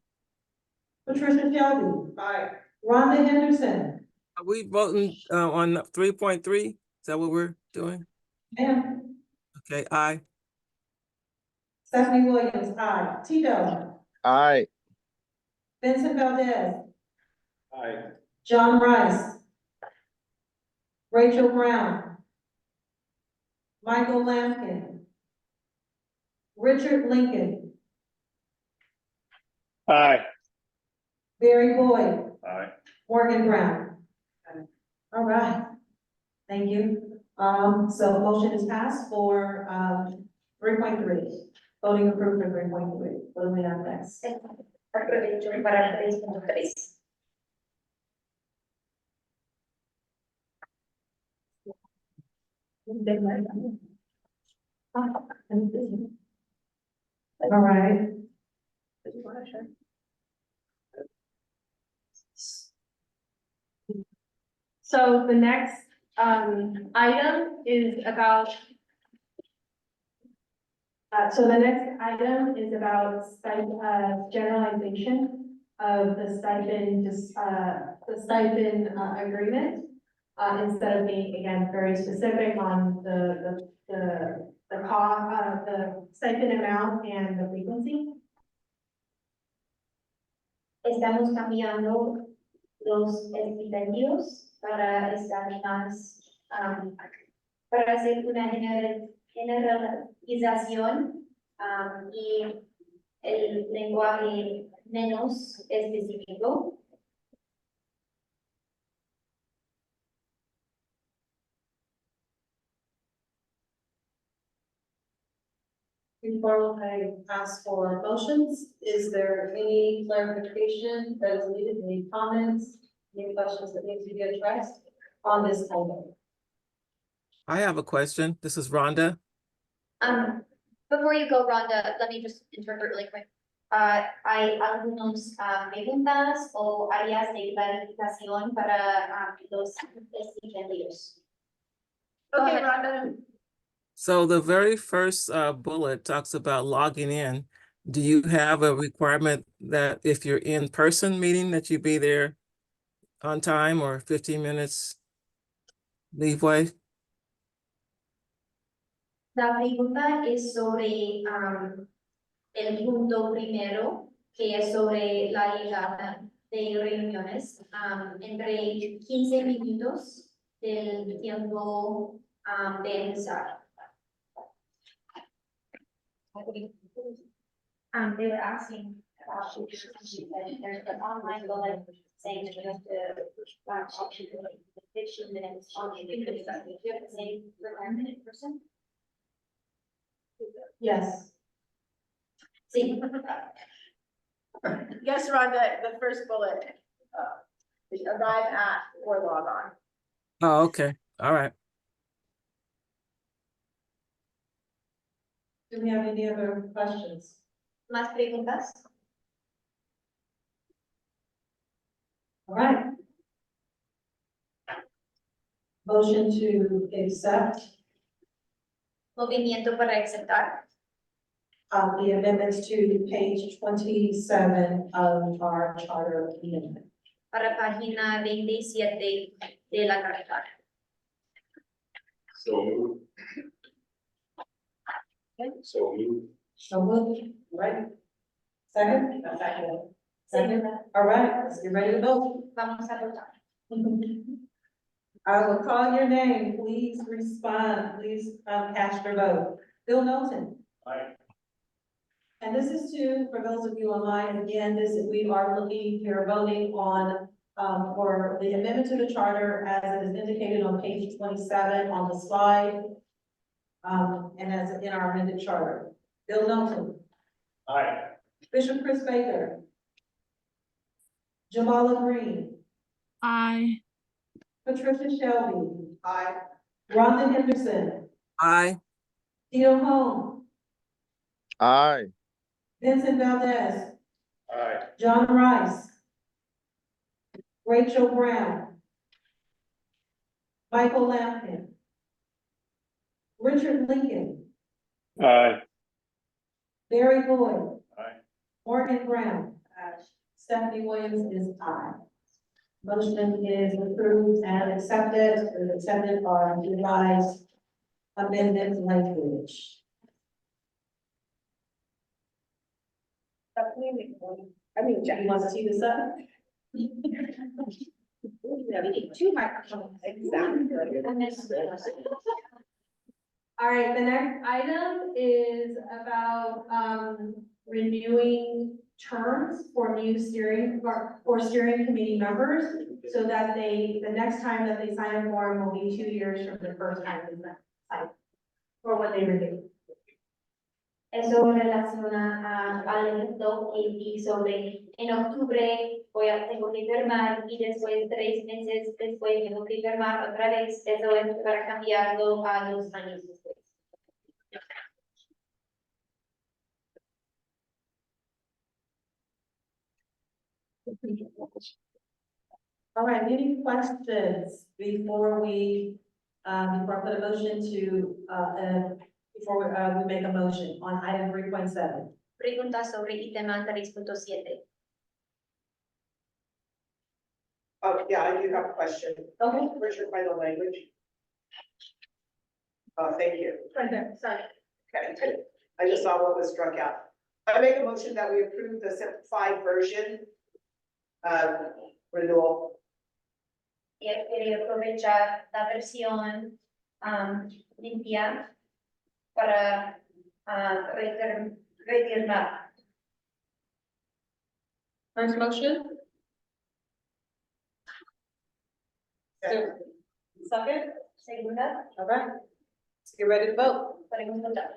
Patricia Shelby, Aye. Rhonda Henderson, Are we voting on 3.3? Is that what we're doing? and Okay, aye. Stephanie Williams, aye. Tito, Aye. Vincent Valdez, Aye. John Rice, Rachel Brown, Michael Lampkin, Richard Lincoln, Aye. Barry Boyd, Aye. Morgan Brown. All right, thank you. So motion is passed for 3.3. Voting approved for 3.3. What do we have next? Aprovecho para 3.3. All right. So the next item is about. So the next item is about generalization of the stipend, agreement. instead of being, again, very specific on the cost, the stipend amount and the frequency. Estamos cambiando los estipendios para estar más, para hacer una generalización y el lenguaje menos específico. Before I ask for motions, is there any clarification that is needed, any comments, any questions that need to be addressed on this item? I have a question. This is Rhonda. Before you go, Rhonda, let me just interpret really quick. Hay algunos preguntas o áreas de clarificación para los estipendios. Okay, Rhonda. So the very first bullet talks about logging in. Do you have a requirement that if you're in person meeting that you be there on time or 15 minutes leeway? La pregunta es sobre el punto primero, que es sobre la llegada de reuniones, entre 15 minutos del tiempo de empezar. They were asking about there's an online bullet saying that you have to watch 15 minutes on the video. Do you have to say requirement in person? Yes. Sí. Yes, Rhonda, the first bullet, arrive at or log on. Oh, okay. All right. Do we have any other questions? ¿Más preguntas? All right. Motion to accept Movimiento para aceptar. the amendments to page 27 of our charter amendment. Para página 27 de la carta. So moved. So moved. So moved, right? Second? Second. All right, let's get ready to vote. Vamos a votar. I will call your name. Please respond. Please cast your vote. Bill Knowlton. Aye. And this is for those of you online, again, we are looking, you're voting on, for the amendment to the charter as it is indicated on page 27 on the slide. And as in our amended charter. Bill Knowlton. Aye. Bishop Chris Baker. Jamala Green. Aye. Patricia Shelby. Aye. Rhonda Henderson. Aye. Tito Home. Aye. Vincent Valdez. Aye. John Rice. Rachel Brown. Michael Lampkin. Richard Lincoln. Aye. Barry Boyd. Aye. Morgan Brown. Stephanie Williams is aye. Motion is approved and accepted, our revised amended language. I mean, You want to see this up? Two microphones. Exactly. All right, the next item is about, renewing terms for new steering committee members, so that the next time that they sign a form will be 2 years from the first time they sign, for what they renew. Eso relaciona al evento y sobre en octubre tengo que firmar y después 3 meses después tengo que firmar otra vez. Eso es para cambiarlo a 2 años después. All right, any questions before we put a motion to, before we make a motion on item 3.7? Pregunta sobre item 3.7. Oh, yeah, I do have a question. Okay, Richard, final language. Thank you. right there, sorry. Okay, I just saw what was struck out. I make a motion that we approve the simplified version renewal. Quiere aprovechar la versión limpia para retirar. First motion? Second? Segunda, All right. Let's get ready to vote. podemos votar.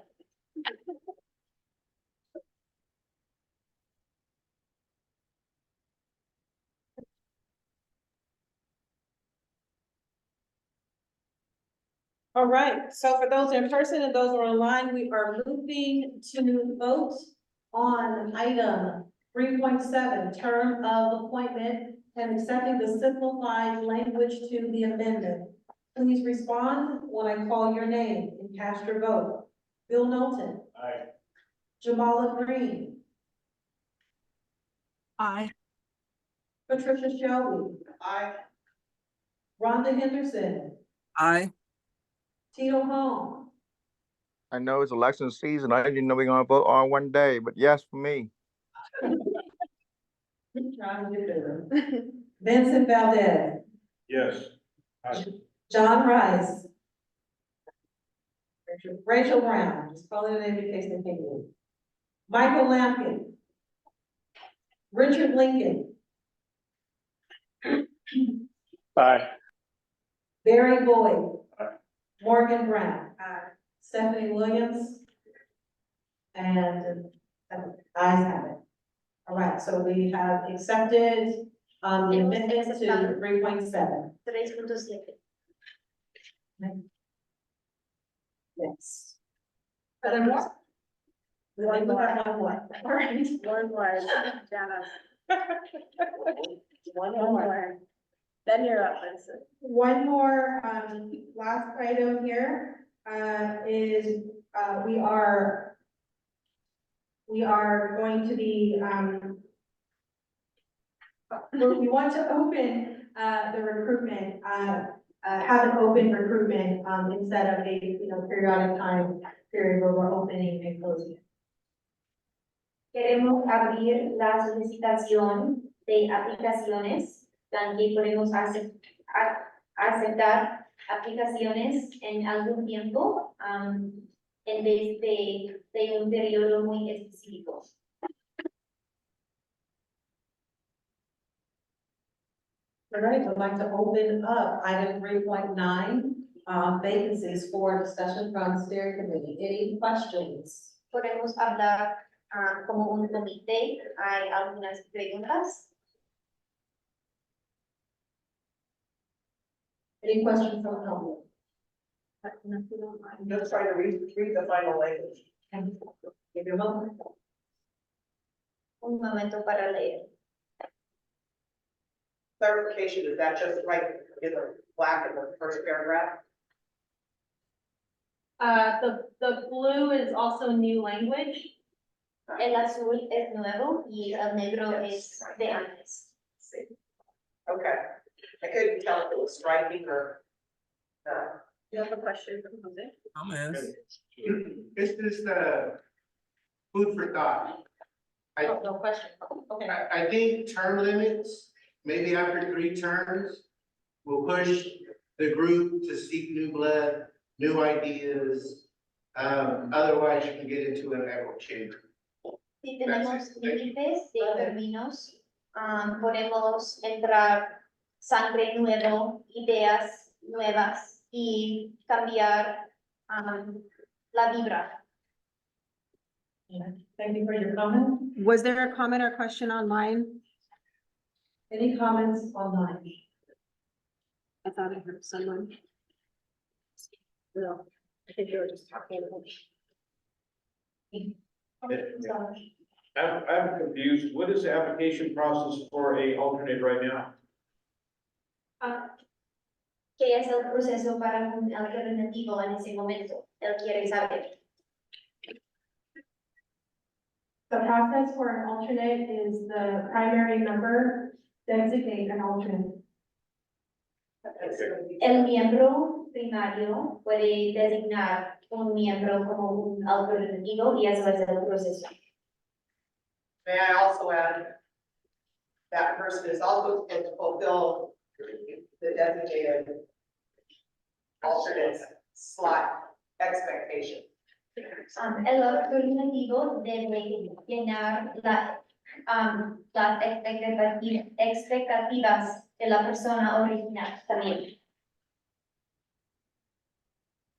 All right, so for those in person and those who are online, we are moving to vote on item 3.7, term of appointment and accepting the simplified language to the amendment. Please respond when I call your name and cast your vote. Bill Knowlton. Aye. Jamala Green. Aye. Patricia Shelby. Aye. Rhonda Henderson. Aye. Tito Home. I know it's election season. I didn't know we are gonna vote on one day, but yes, for me. Trying to get there. Vincent Valdez. Yes. John Rice. Rachel Brown, just call it a name in case they think it. Michael Lampkin. Richard Lincoln. Aye. Barry Boyd. Morgan Brown. Stephanie Williams. And ayes have it. All right, so we have accepted the amendment to 3.7. 3.7. Yes. Are there more? One more. All right. One more, Jana. One more. Then you're up, Vincent. One more, last item here, is, we are going to be, we want to open, the recruitment, have an open recruitment, instead of a, periodic time period where we're opening and closing. Queremos abrir la solicitación de aplicaciones. También podemos aceptar aplicaciones en algún tiempo, en vez de un periodo muy específico. All right, I'd like to open up item 3.9, vacancies for discussion from the steering committee. Any questions? Podemos hablar como un comité. ¿Hay algunas preguntas? Any questions from the public? I'm just trying to read the final language. Give you a moment. Un momento para leer. Clarification, is that just right in the black in the first paragraph? The blue is also new language. El azul es nuevo y el negro es de antes. Okay, I couldn't tell if it was striking or. You have a question for Jose? Comments? This is the food for thought. Oh, no question. Okay. I think term limits, maybe after 3 terms, will push the group to seek new blood, new ideas. Otherwise, you can get into an echo chamber. Si tenemos límites de términos, podemos entrar sangre nuevo, ideas nuevas y cambiar la vibra. Thank you for your comment. Was there a comment or question online? Any comments online? I thought I heard someone. No, I think you were just talking. I'm confused. What is the application process for a alternate right now? ¿Qué es el proceso para un alternativo en ese momento? Él quiere saber. The process for an alternate is the primary member designate an alternate. El miembro primario puede designar un miembro como un alternativo y eso es el proceso. May I also add, that person is also supposed to fulfill the designated alternate slot expectation. El alternativo debe llenar las expectativas de la persona original también.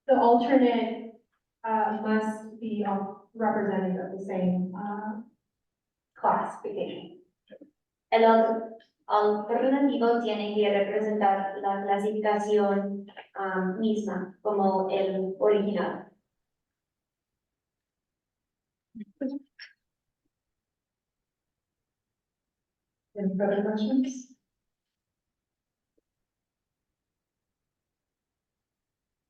The alternate, must be representative of the same, classification. El alternativo tiene que representar la clasificación misma como el original. Any further questions?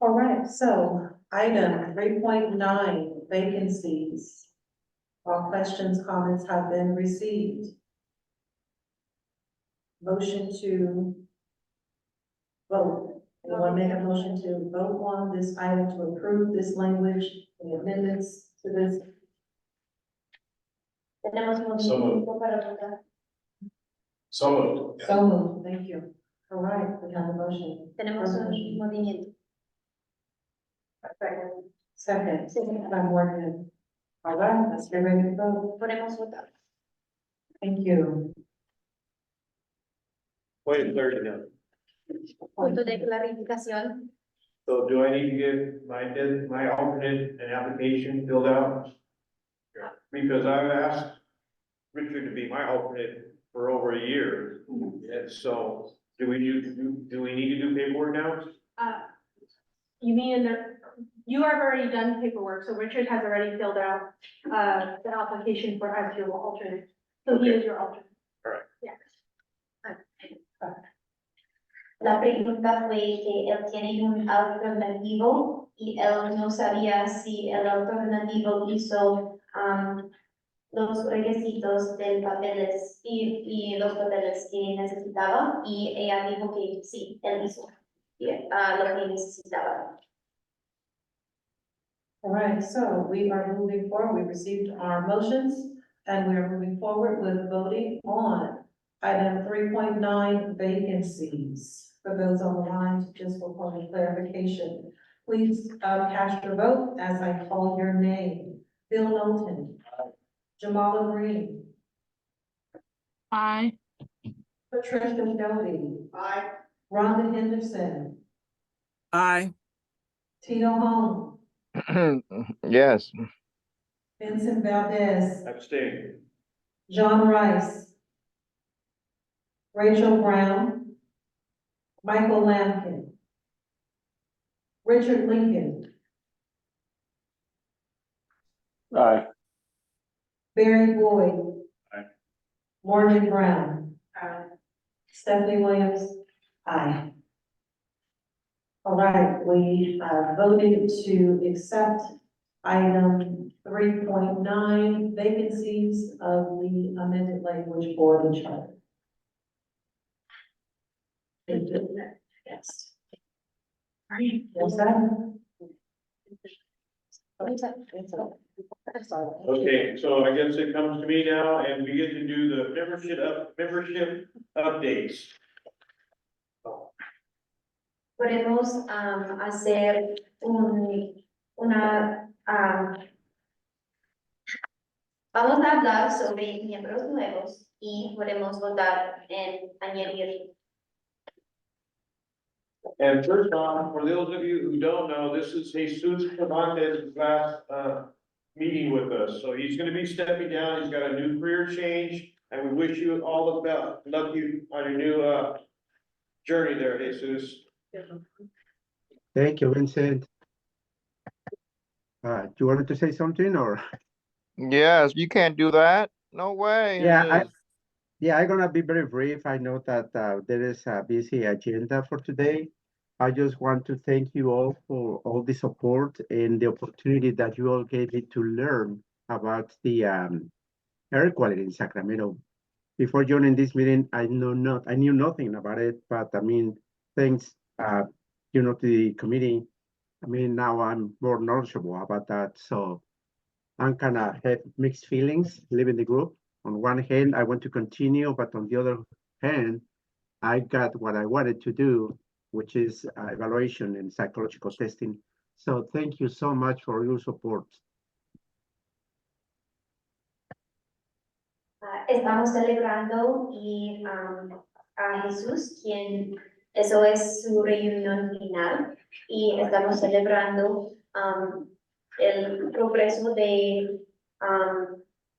All right, so item 3.9 vacancies. All questions, comments have been received. Motion to vote. Anyone make a motion to vote on this item to approve this language and amendments to this? Tenemos un So moved. tiempo para votar. So moved. So moved, thank you. All right, we have a motion. Tenemos un movimiento. Second, by Morgan. All right, let's get ready to vote. Podemos votar. Thank you. Wait, clarity now. Punto de clarificación. So do I need to get my alternate an application filled out? Because I've asked Richard to be my alternate for over a year. And so do we need to do paperwork now? You mean you have already done paperwork, so Richard has already filled out, the application for as your alternate. So he is your alternate. All right. Yes. La pregunta fue que él tiene un alternativo y él no sabía si el alternativo hizo los requisitos del papeles y los papeles que necesitaba y ella dijo que sí, él hizo lo que necesitaba. All right, so we are moving forward. We received our motions and we are moving forward with voting on item 3.9 vacancies. For those on the line, just for point of clarification, please cast your vote as I call your name. Bill Knowlton. Jamala Green. Aye. Patricia Doty. Aye. Rhonda Henderson. Aye. Tito Home. Yes. Vincent Valdez. Abstain. John Rice. Rachel Brown. Michael Lampkin. Richard Lincoln. Aye. Barry Boyd. Aye. Morgan Brown. Stephanie Williams. Aye. All right, we voted to accept item 3.9 vacancies of the amended language for the charter. Thank you. Yes. What's that? Okay, so I guess it comes to me now and we get to do the membership updates. Podemos hacer vamos a hablar sobre miembros nuevos y podemos votar en añadir. And first off, for those of you who don't know, this is Jesus Cervantes' last meeting with us. So he's gonna be stepping down. He's got a new career change. And we wish you all the best. Love you on your new journey there, Jesus. Thank you, Vincent. You wanted to say something or? Yes, you can't do that. No way. Yeah, I'm gonna be very brief. I know that there is a busy agenda for today. I just want to thank you all for all the support and the opportunity that you all gave me to learn about the air quality in Sacramento. Before joining this meeting, I knew nothing about it, but I mean, things, to the committee. I mean, now I'm more knowledgeable about that, so I'm kind of have mixed feelings leaving the group. On one hand, I want to continue, but on the other hand, I got what I wanted to do, which is evaluation and psychological testing. So thank you so much for your support. Estamos celebrando y a Jesús, quien eso es su reunión final, y estamos celebrando el progreso de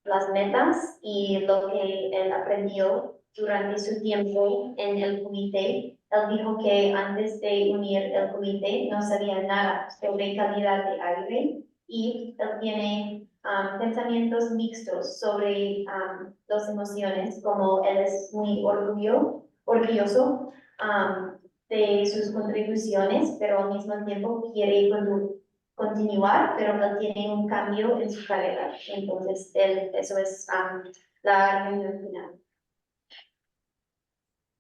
las metas y lo que él aprendió durante su tiempo en el comité. Él dijo que antes de unir el comité no sabía nada sobre calidad de aire, y él tiene pensamientos mixtos sobre las emociones, como él es muy orgulloso de sus contribuciones, pero al mismo tiempo quiere continuar, pero él tiene un cambio en su carrera. Entonces, eso es la reunión final.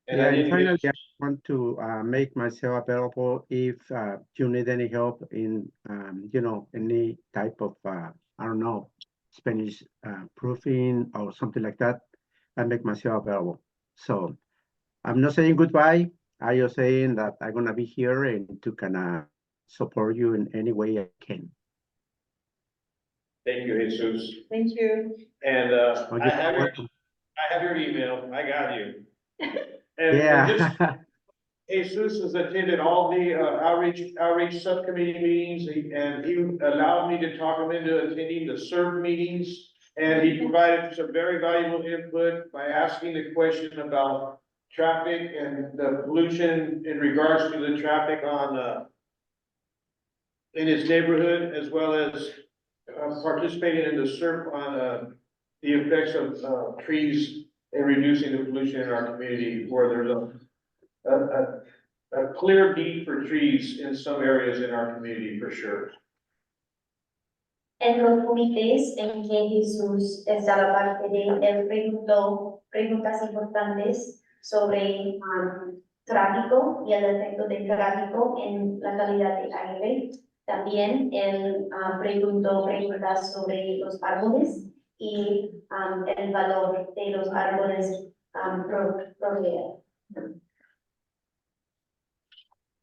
Yeah, and finally, I want to make myself available if you need any help in, any type of, I don't know, Spanish proofing or something like that. I make myself available. So I'm not saying goodbye. I'm just saying that I'm gonna be here and to kind of support you in any way I can. Thank you, Jesus. Thank you. And Oh, I you're have welcome. your email. I got you. And Yeah. Jesus has attended all the outreach subcommittee meetings, and he allowed me to talk him into attending the CERT meetings. And he provided some very valuable input by asking the question about traffic and the pollution in regards to the traffic on in his neighborhood, as well as participating in the CERT on the effects of trees and reducing the pollution in our community, where there's a clear need for trees in some areas in our community, for sure. En los comités en que Jesús estaba parte de, él preguntó preguntas importantes sobre tráfico y el efecto del tráfico en la calidad del aire. También él preguntó preguntas sobre los árboles y el valor de los árboles proveer.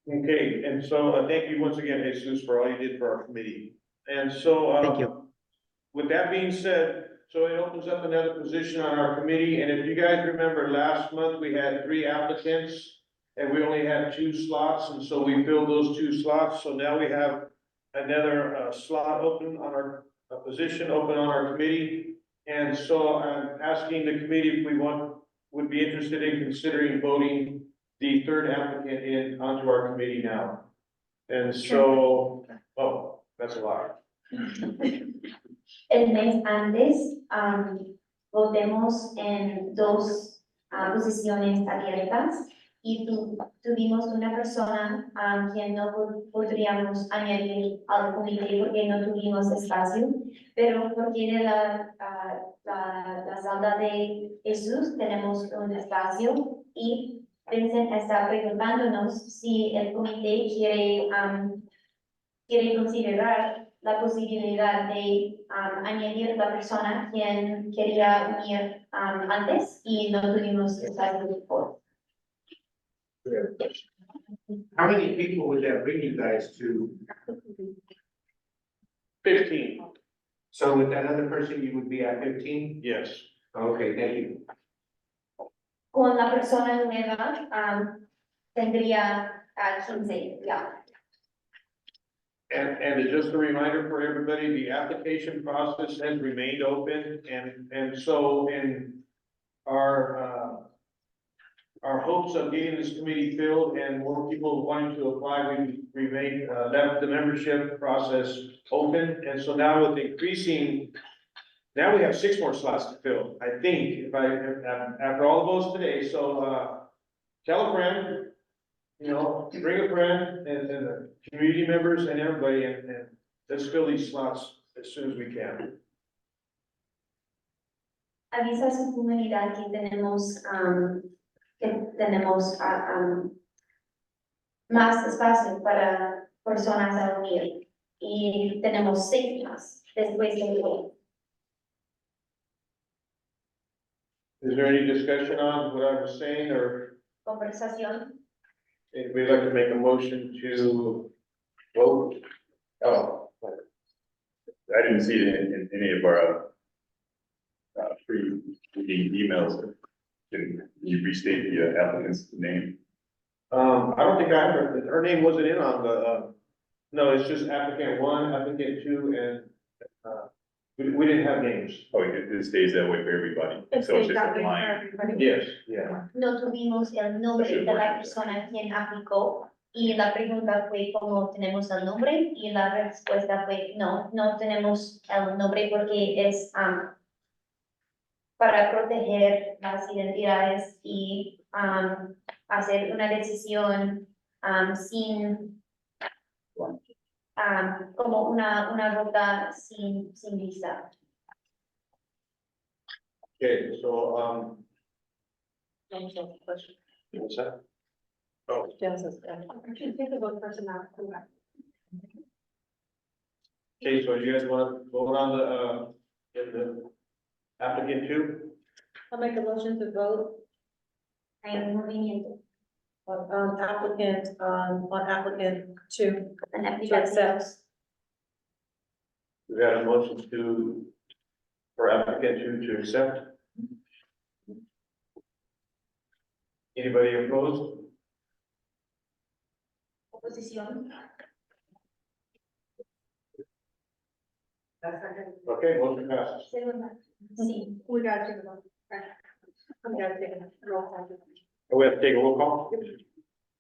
Okay, and so thank you once again, Jesus, for all you did for our committee. And so, Thank you. With that being said, so it opens up another position on our committee, and if you guys remember, last month we had 3 applicants, and we only had 2 slots, and so we filled those 2 slots, so now we have another slot open on our, position open on our committee. And so I'm asking the committee if would be interested in considering voting the 3rd applicant in onto our committee now. And so, oh, that's a lot. El mes antes votemos en 2 posiciones abiertas y tuvimos una persona quien no podríamos añadir al comité porque no tuvimos espacio, pero porque de la sala de Jesús tenemos un espacio, y Vincent está preguntándonos si el comité quiere considerar la posibilidad de añadir la persona quien quería unir antes y no tuvimos espacio por. How many people would that bring you guys to? 15, So with that other person, you would be at 15? yes. Okay, thank you. Con la persona nueva tendría 15, ya. And just a reminder for everybody, the application process has remained open, and so in our hopes of getting this committee filled and more people wanting to apply, we remain, left the membership process open, and so now with increasing, now we have 6 more slots to fill, I think, after all of those today, so, tell a friend, bring a friend and the community members and everybody, and let's fill these slots as soon as we can. Avisa a su comunidad que tenemos más espacio para personas a unir y tenemos 6 más después del hoy. Is there any discussion on what I was saying, or Conversación. if we'd like to make a motion to vote? Oh, I didn't see it in any of our pre-meeting emails. Can you restate the applicant's name? I don't think I heard, her name wasn't in on the, no, it's just applicant 1, applicant 2, and, we didn't have names. Oh, it stays that way for everybody. So it's just a line. Yes, yeah. No tuvimos el nombre de la persona quien aplicó y la pregunta fue cómo tenemos el nombre y la respuesta fue no, no tenemos el nombre porque es para proteger las identidades y hacer una decisión sin como una ruta sin visa. Okay, so, what's that? Oh, Should take a vote personnel. okay, so you guys wanna vote on the applicant 2? I'll make a motion to vote Hay un movimiento on applicant 2 en to aplicativos. accept. We got a motion for applicant 2 to accept. Anybody opposed? Oposición. Okay, motion passes. Segunda. Sí. We gotta take a vote. We gotta take a roll call. We have to take a roll call?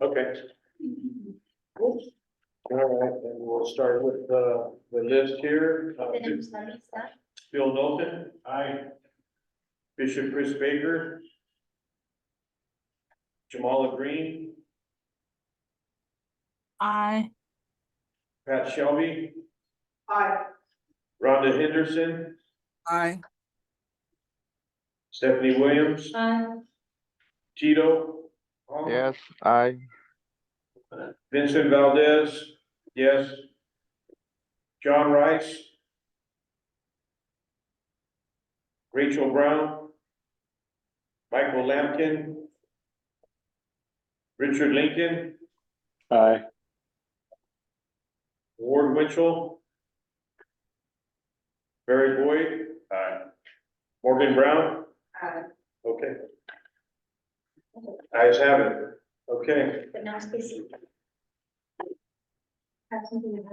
Okay. All right, and we'll start with the list here. Tenemos la lista. Bill Knowlton. Aye. Bishop Chris Baker. Jamala Green. Aye. Pat Shelby. Aye. Rhonda Henderson. Aye. Stephanie Williams. Aye. Tito. Yes, I. Vincent Valdez. Yes. John Rice. Rachel Brown. Michael Lampkin. Richard Lincoln. Aye. Ward Winchell. Barry Boyd. Aye. Morgan Brown. Aye. Okay. Ayes have it. Okay, Tenemos que sí. Have something to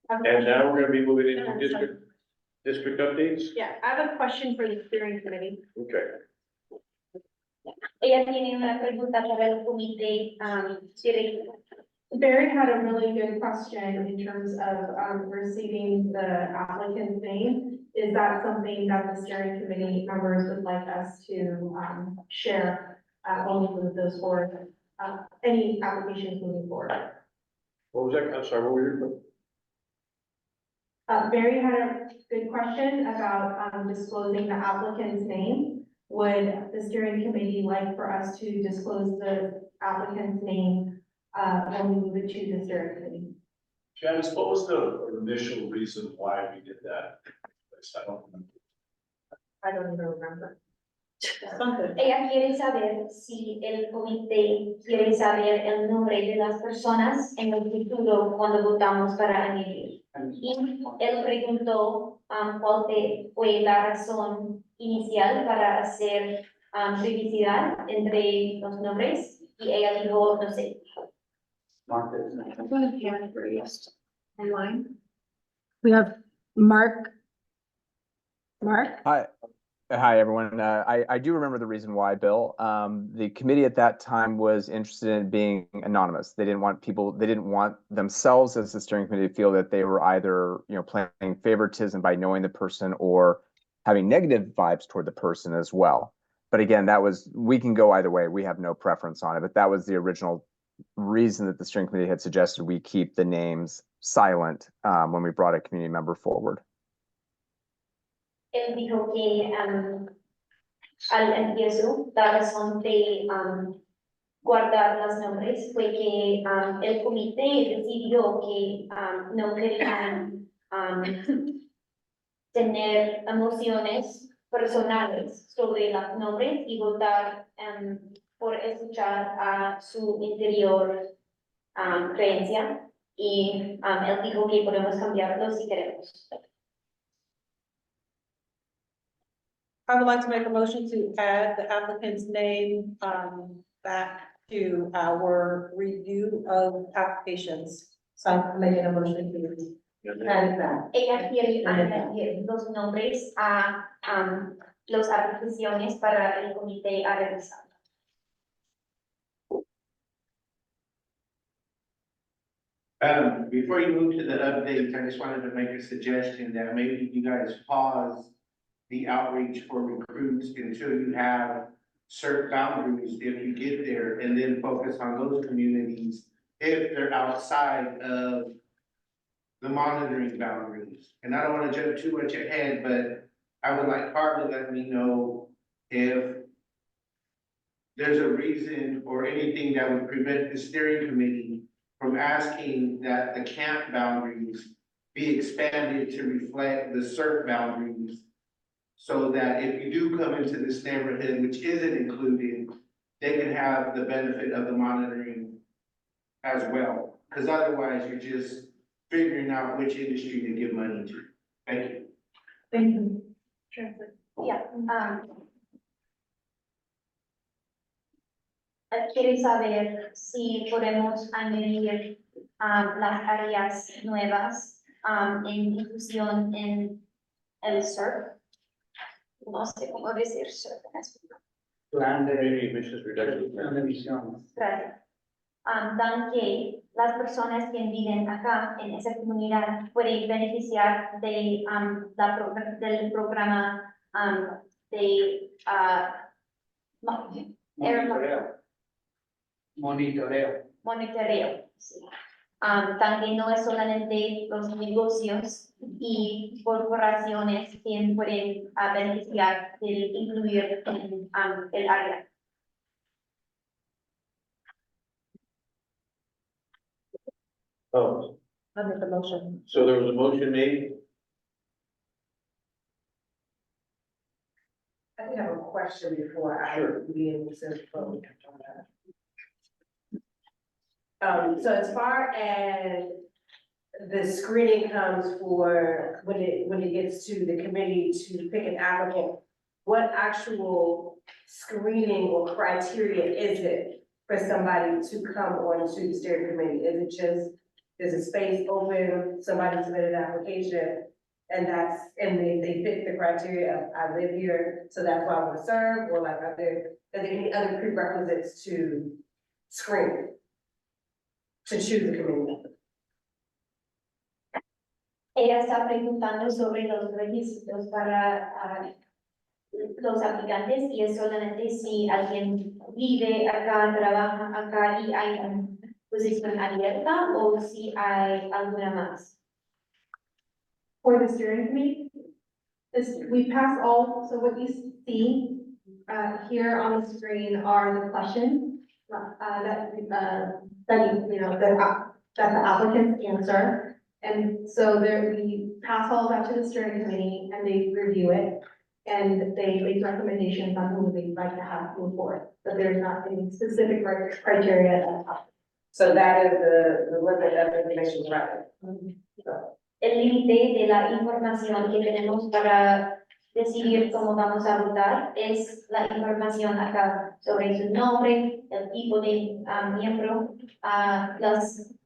have. and now we're gonna be moving into district updates. Yeah, I have a question for the steering committee. Okay. Ella tiene una pregunta para el comité directivo. Barry had a really good question in terms of receiving the applicant's name. Is that something that the steering committee members would like us to share when we move those forward? Any applications moving forward? What was that? I'm sorry, what were you? Barry had a good question about disclosing the applicant's name. Would the steering committee like for us to disclose the applicant's name when we move it to the steering committee? Janice, what was the initial reason why we did that? I don't remember. I don't even remember. Ella quiere saber si el comité quiere saber el nombre de las personas en el futuro cuando votamos para añadir. Y él preguntó cuál fue la razón inicial para hacer privacidad entre los nombres y ella dijo, no sé. I'm going to panic for you. Online. We have Mark. Hi. Hi, everyone. I do remember the reason why, Bill. The committee at that time was interested in being anonymous. They didn't want themselves as the steering committee to feel that they were either, playing favoritism by knowing the person or having negative vibes toward the person as well. But again, we can go either way. We have no preference on it, but that was the original reason that the steering committee had suggested we keep the names silent when we brought a community member forward. Él dijo que al empiezo la razón de guardar los nombres fue que el comité decidió que no querían tener emociones personales sobre los nombres y votar por escuchar a su interior creencia y él dijo que podemos cambiarlo si queremos. I would like to make a motion to add the applicant's name, back to our review of applications. So I'm making a motion to add that. Ella quiere añadir los nombres a las aplicaciones para el comité a revisar. Before you move to the updates, I just wanted to make a suggestion that maybe you guys pause the outreach for recruits until you have certain boundaries if you get there, and then focus on those communities if they're outside of the monitoring boundaries. And I don't want to jump too much ahead, but I would like Harvey to let me know if there's a reason or anything that would prevent the steering committee from asking that the camp boundaries be expanded to reflect the CERT boundaries, so that if you do come into this neighborhood, which isn't included, they can have the benefit of the monitoring as well. Because otherwise, you're just figuring out which industry to give money to. Thank you. Thank you. Yeah, quiere saber si podemos añadir las áreas nuevas en inclusión en el CERT. No sé cómo decir CERT en español. Plan de emissions reduction. Gracias. Dan que las personas que viven acá en esa comunidad pueden beneficiar de, del programa de monitoreo. Sí. También no es solamente los negocios y corporaciones quien pueden beneficiar de incluir en el área. Oh, I make a motion. so there was a motion made. I did have a question before I be able to vote. So as far as the screening comes for when it gets to the committee to pick an applicant, what actual screening or criteria is it for somebody to come onto the steering committee? Is it just, there's a space open, somebody submitted an application, and they fit the criteria of I live here, so that's why I want to serve, or like are there any other prerequisites to screen? To choose a committee member? Ella está preguntando sobre los requisitos para los aplicantes y es solamente si alguien vive acá, trabaja acá y hay una posición abierta o si hay alguna más. For the steering committee, we pass all, so what you see here on the screen are the questions that the applicants answer. And so we pass all that to the steering committee and they review it. And they make recommendations on who they'd like to have move forward, but there's not any specific criteria. So that is the limit of the information record. El límite de la información que tenemos para decidir cómo vamos a votar es la información acá sobre su nombre, el tipo de miembro,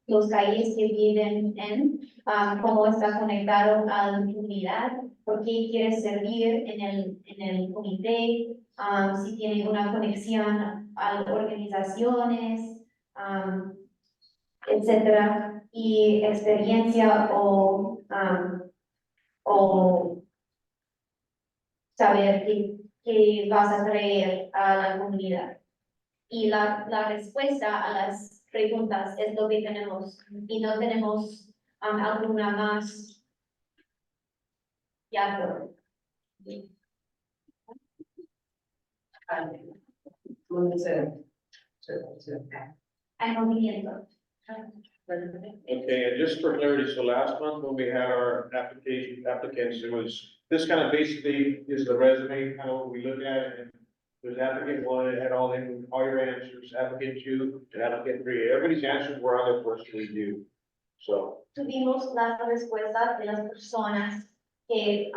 los calles que viven en, cómo está conectado a la comunidad, por qué quiere servir en el comité, si tiene una conexión a organizaciones, etcétera, y experiencia o saber qué vas a traer a la comunidad. Y la respuesta a las preguntas es lo que tenemos y no tenemos alguna más. Ya por. Move to Hay movimiento. Okay, and just for clarity, so last month when we had our applicants, it was, this kind of basically is the resume, kind of what we look at, and there's applicant one, it had all your answers, applicant two, and applicant three, everybody's answers were on the first review. So, Tuvimos las respuestas de las personas que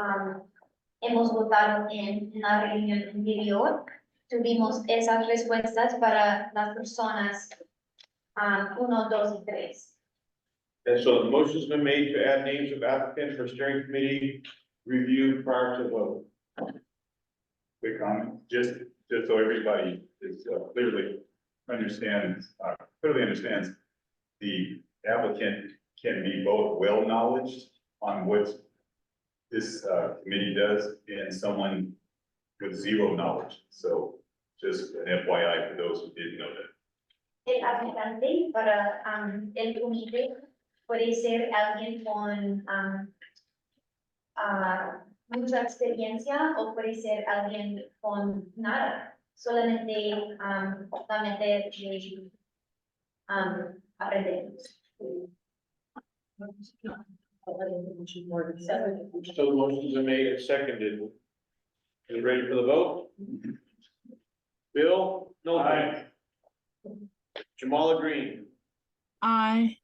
hemos votado en la reunión anterior. Tuvimos esas respuestas para las personas 1, 2 y 3. and so the motion's been made to add names of applicants for steering committee review prior to vote. Quick comment, just so everybody is clearly understands, the applicant can be both well-knowledged on what this committee does and someone with zero knowledge. So just an FYI for those who didn't know that. El aplicante para el comité puede ser alguien con mucha experiencia o puede ser alguien con nada, solamente aprender. So the motion's been made and seconded. Are you ready for the vote? Bill? No. Aye. Jamala Green, Aye.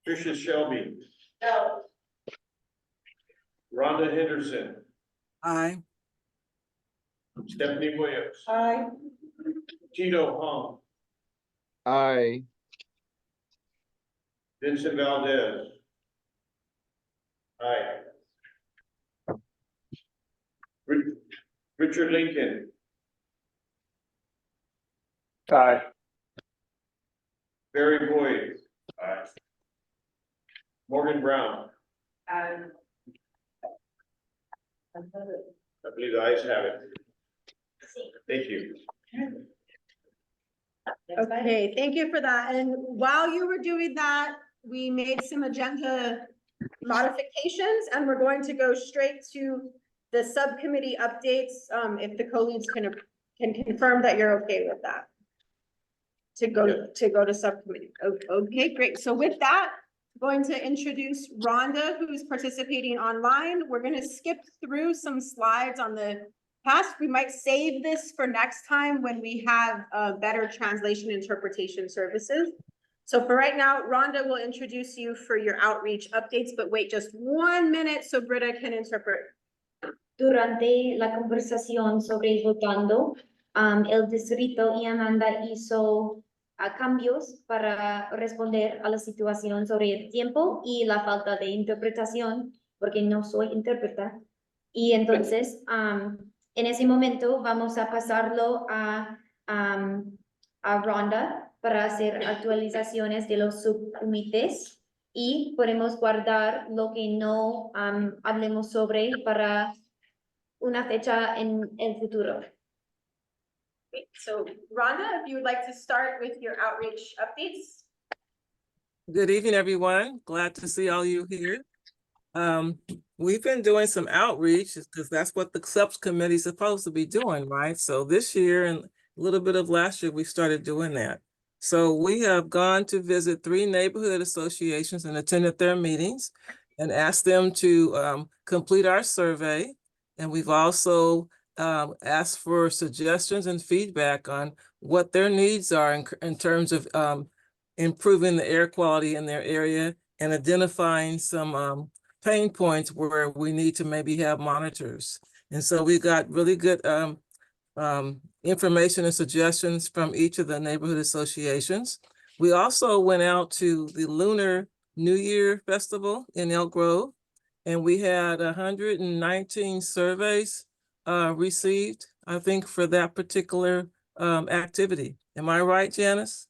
Tricia Shelby, No. Rhonda Henderson, Aye. Stephanie Williams, Aye. Tito Hung, Aye. Vincent Valdez. Aye. Richard Lincoln, Aye. Barry Boyd. Aye. Morgan Brown. I believe the ayes have it. Thank you. Okay, thank you for that. And while you were doing that, we made some agenda modifications and we're going to go straight to the subcommittee updates. If the co-leads can confirm that you're okay with that. To go to subcommittee. Okay, great. So with that, going to introduce Rhonda, who's participating online. We're gonna skip through some slides on the past. We might save this for next time when we have better translation interpretation services. So for right now, Rhonda will introduce you for your outreach updates, but wait just 1 minute so Britta can interpret. Durante la conversación sobre votando, el distrito y Amanda hizo cambios para responder a la situación sobre el tiempo y la falta de interpretación, porque no soy intérprete. Y entonces, en ese momento vamos a pasarlo a Rhonda para hacer actualizaciones de los subcomités y podemos guardar lo que no hablemos sobre para una fecha en el futuro. Great. So Rhonda, if you would like to start with your outreach updates. Good evening, everyone. Glad to see all you here. We've been doing some outreach because that's what the subcommittee is supposed to be doing, right? So this year and a little bit of last year, we started doing that. So we have gone to visit 3 neighborhood associations and attended their meetings and asked them to complete our survey. And we've also asked for suggestions and feedback on what their needs are in terms of improving the air quality in their area and identifying some pain points where we need to maybe have monitors. And so we got really good information and suggestions from each of the neighborhood associations. We also went out to the Lunar New Year Festival in Elk Grove, and we had 119 surveys received, I think, for that particular activity. Am I right, Janice?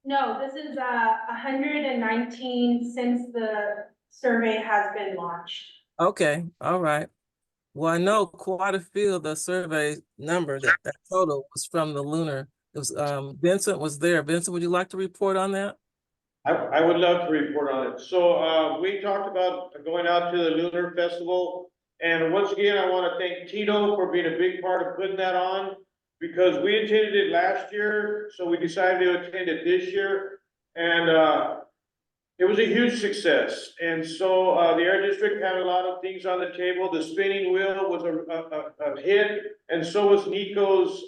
No, this is 119 since the survey has been launched. Okay, all right. Well, I know quite a few of the survey number that total was from the Lunar. It was Vincent was there. Vincent, would you like to report on that? I would love to report on it. So we talked about going out to the Lunar Festival. And once again, I want to thank Tito for being a big part of putting that on, because we attended it last year, so we decided to attend it this year. And, it was a huge success. And so, the Air District had a lot of things on the table. The spinning wheel was a hit, and so was Nico's,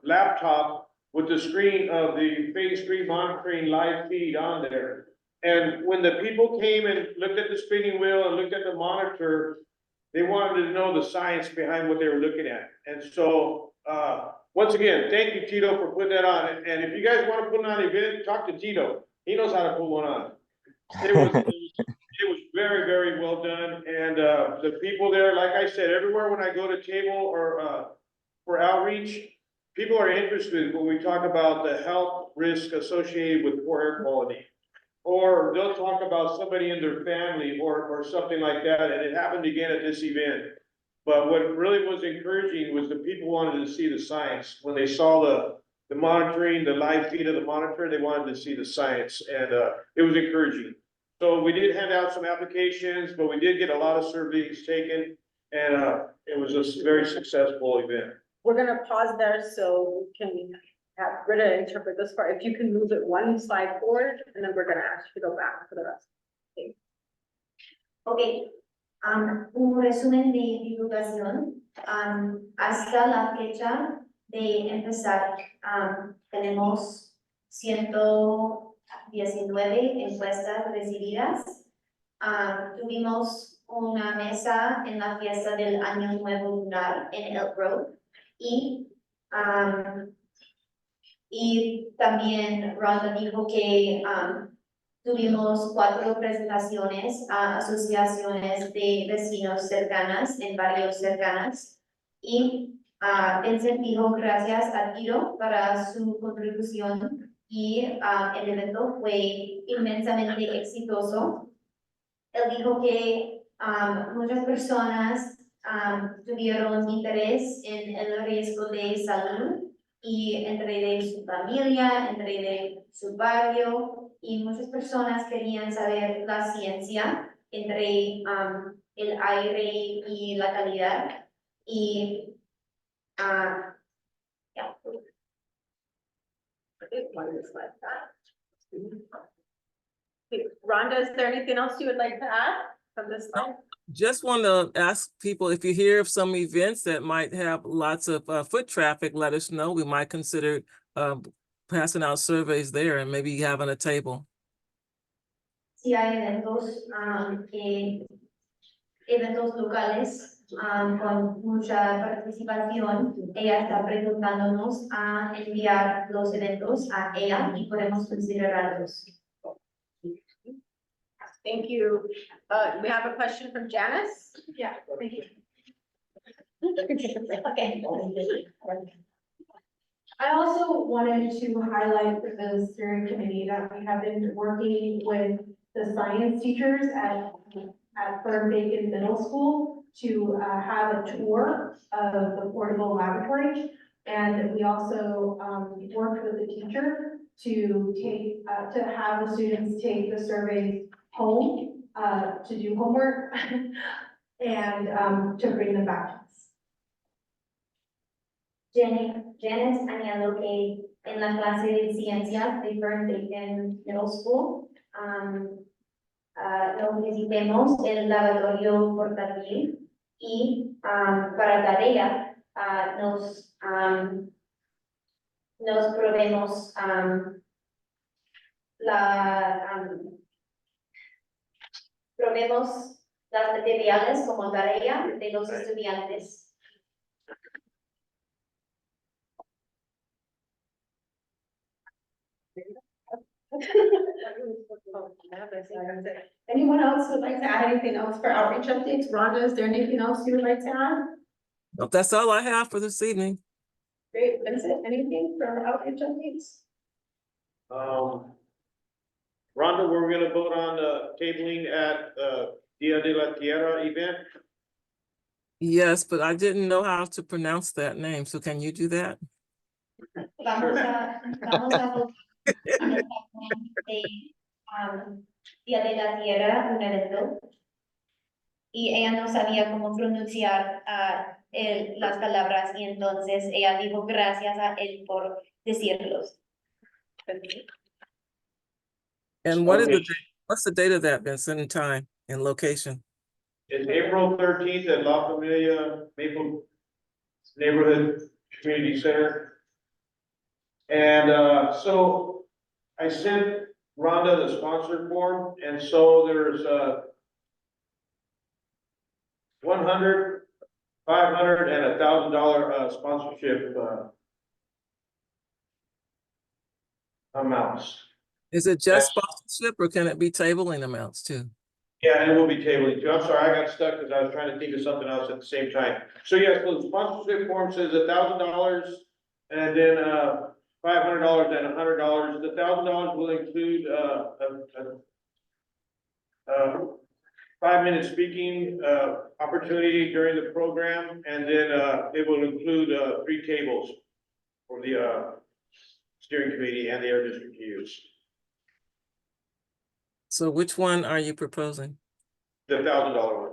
laptop with the screen of the Phase 3 monitoring live feed on there. And when the people came and looked at the spinning wheel and looked at the monitor, they wanted to know the science behind what they were looking at. And so, once again, thank you, Tito, for putting that on. And if you guys want to put on an event, talk to Tito. He knows how to put one on. It was very, very well done. And, the people there, like I said, everywhere when I go to table or, for outreach, people are interested when we talk about the health risk associated with poor air quality. Or they'll talk about somebody in their family or something like that, and it happened again at this event. But what really was encouraging was the people wanted to see the science. When they saw the monitoring, the live feed of the monitor, they wanted to see the science, and it was encouraging. So we did hand out some applications, but we did get a lot of surveys taken, and it was a very successful event. We're gonna pause there so we can have Britta interpret this part. If you can move it one slide forward, and then we're gonna ask you to go back for the rest. Ok, un resumen de divulgación. Hasta la fecha de empezar, tenemos 119 encuestas recibidas. Tuvimos una mesa en la fiesta del Año Nuevo Lunar en Elk Grove y también Rhonda dijo que tuvimos 4 presentaciones a asociaciones de vecinos cercanas en barrios cercanas y él se dijo gracias a Tiro para su contribución y el evento fue inmensamente exitoso. Él dijo que muchas personas tuvieron interés en el riesgo de salud y entre de su familia, entre de su barrio, y muchas personas querían saber la ciencia entre el aire y la calidad. Y yeah. Rhonda, is there anything else you would like to add from this slide? Just want to ask people, if you hear of some events that might have lots of foot traffic, let us know. We might consider passing out surveys there and maybe having a table. Si hay eventos locales con mucha participación, ella está preguntándonos a enviar los eventos a ella y podemos considerarlos. Thank you. We have a question from Janice. Yeah, thank you. Okay. I also wanted to highlight for the steering committee that we have been working with the science teachers at Fern Bacon Middle School to have a tour of the portable laboratory. And we also worked with the teacher to take to have the students take the survey home to do homework and to bring them back to us. Janice añadió que en la clase de ciencias de Fern Bacon Middle School lo visitemos el laboratorio portátil y para tarea nos probemos probemos las materiales como tarea de los estudiantes. Anyone else would like to add anything else for outreach updates? Rhonda, is there anything else you would like to add? Well, that's all I have for this evening. Great, Vincent, anything for outreach updates? Rhonda, we're gonna vote on the tabling at Dia de la Tierra event. Yes, but I didn't know how to pronounce that name, so can you do that? Vamos a Día de la Tierra, un evento, y ella no sabía cómo pronunciar las palabras y entonces ella dijo gracias a él por decirlos. And what is Okay. what's the date of that, Vincent, and time and location? It's April 13th at La Familia Maple Neighborhood Community Center. And, so I sent Rhonda the sponsor form, and so there's, 100, 500, and $1,000, sponsorship, amounts. Is it just sponsorship or can it be tabling amounts too? Yeah, and it will be tabling too. I'm sorry, I got stuck because I was trying to think of something else at the same time. So yes, the sponsorship form says $1,000 and then $500 and $100. The $1,000 will include a 5-minute speaking opportunity during the program, and then it will include 3 tables for the steering committee and the air district to use. So which one are you proposing? The $1,000 one.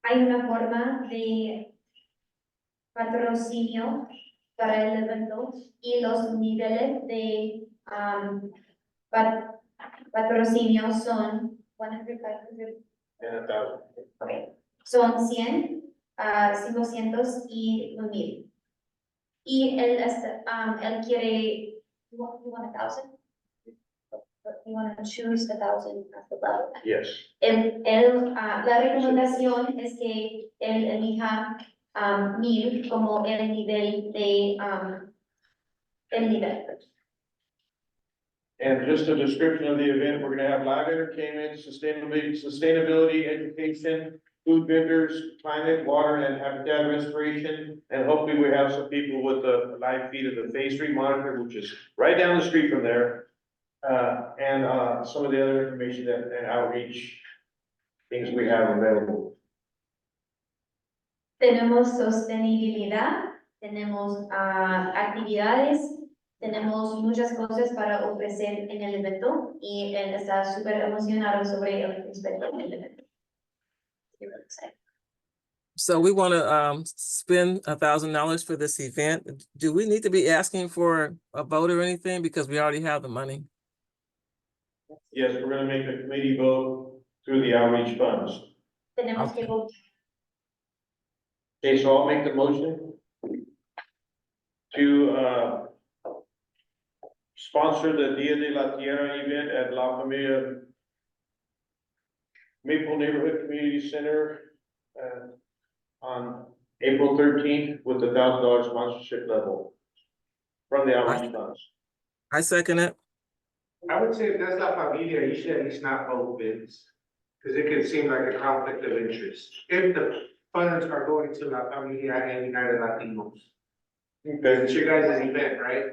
Hay una forma de patrocinio para el evento y los niveles de patrocinio son 100, 500, And 1,000. okay. Son 100, 500 y 1000. Y él quiere, you want 1,000? You want to choose 1,000 as the level. Yes. La recomendación es que él elija 1000 como el nivel de el nivel. And just a description of the event, we're gonna have live entertainment, sustainability education, food vendors, climate, water, and habitat restoration. And hopefully we have some people with the live feed of the Phase 3 monitor, which is right down the street from there. And some of the other information and outreach things we have available. Tenemos sostenibilidad, tenemos actividades, tenemos muchas cosas para ofrecer en el evento y él está súper emocionado sobre el respecto del evento. So we want to spend $1,000 for this event. Do we need to be asking for a vote or anything because we already have the money? Yes, we're gonna make a committee vote through the outreach funds. Tenemos que votar. Okay, so I'll make the motion to sponsor the Dia de la Tierra event at La Familia Maple Neighborhood Community Center on April 13th with the $1,000 sponsorship level from the outreach funds. I second it. I would say if that's La Familia, you should at least not vote Vince, because it could seem like a conflict of interest. If the funds are going to La Familia and United Latinos. Because it's your guys' event, right?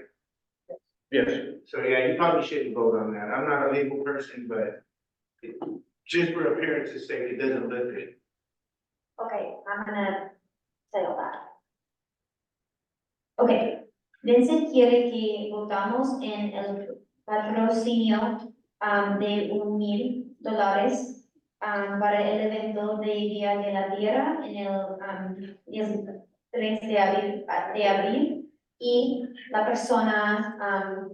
Yes. So yeah, you probably shouldn't vote on that. I'm not a legal person, but just for appearance's sake, it doesn't look good. Okay, I'm gonna say all that. Okay, Vincent quiere que votamos en el patrocinio de $1,000 para el evento de Día de la Tierra en el 3 de abril y la persona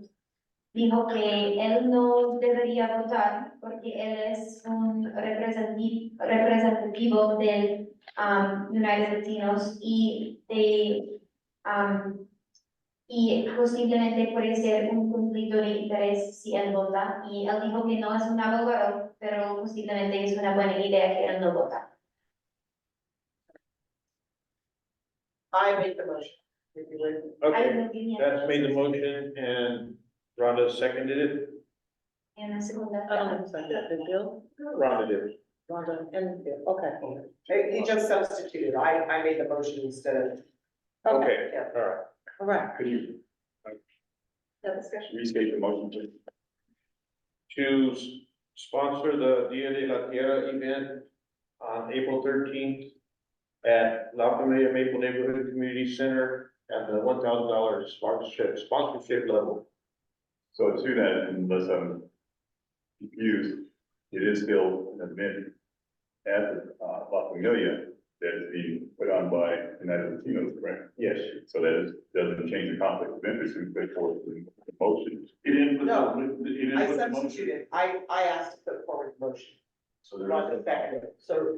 dijo que él no debería votar porque él es un representativo del United Latinos y y posiblemente puede ser un conflicto de interés si él vota. Y él dijo que no es un abogado, pero posiblemente es una buena idea que él no vota. I make the motion. If you would. Okay, that's made the motion and Rhonda seconded it. En la segunda. I don't know, second, Bill? Rhonda did. Rhonda and Bill, okay. He just substituted. I made the motion instead of. Okay, Yeah. all right. All right. Could you discussion. restate the motion, please? To sponsor the Dia de la Tierra event on April 13th at La Familia Maple Neighborhood Community Center at the $1,000 sponsorship level. So to that, unless I'm confused, it is still an event at La Familia, that is being put on by United Latinos, correct? Yes. So doesn't change the conflict of interest and put forward the motion. He didn't put No, the, he didn't I put the motion. substituted, I asked to put forward the motion. So there Not is. the second, so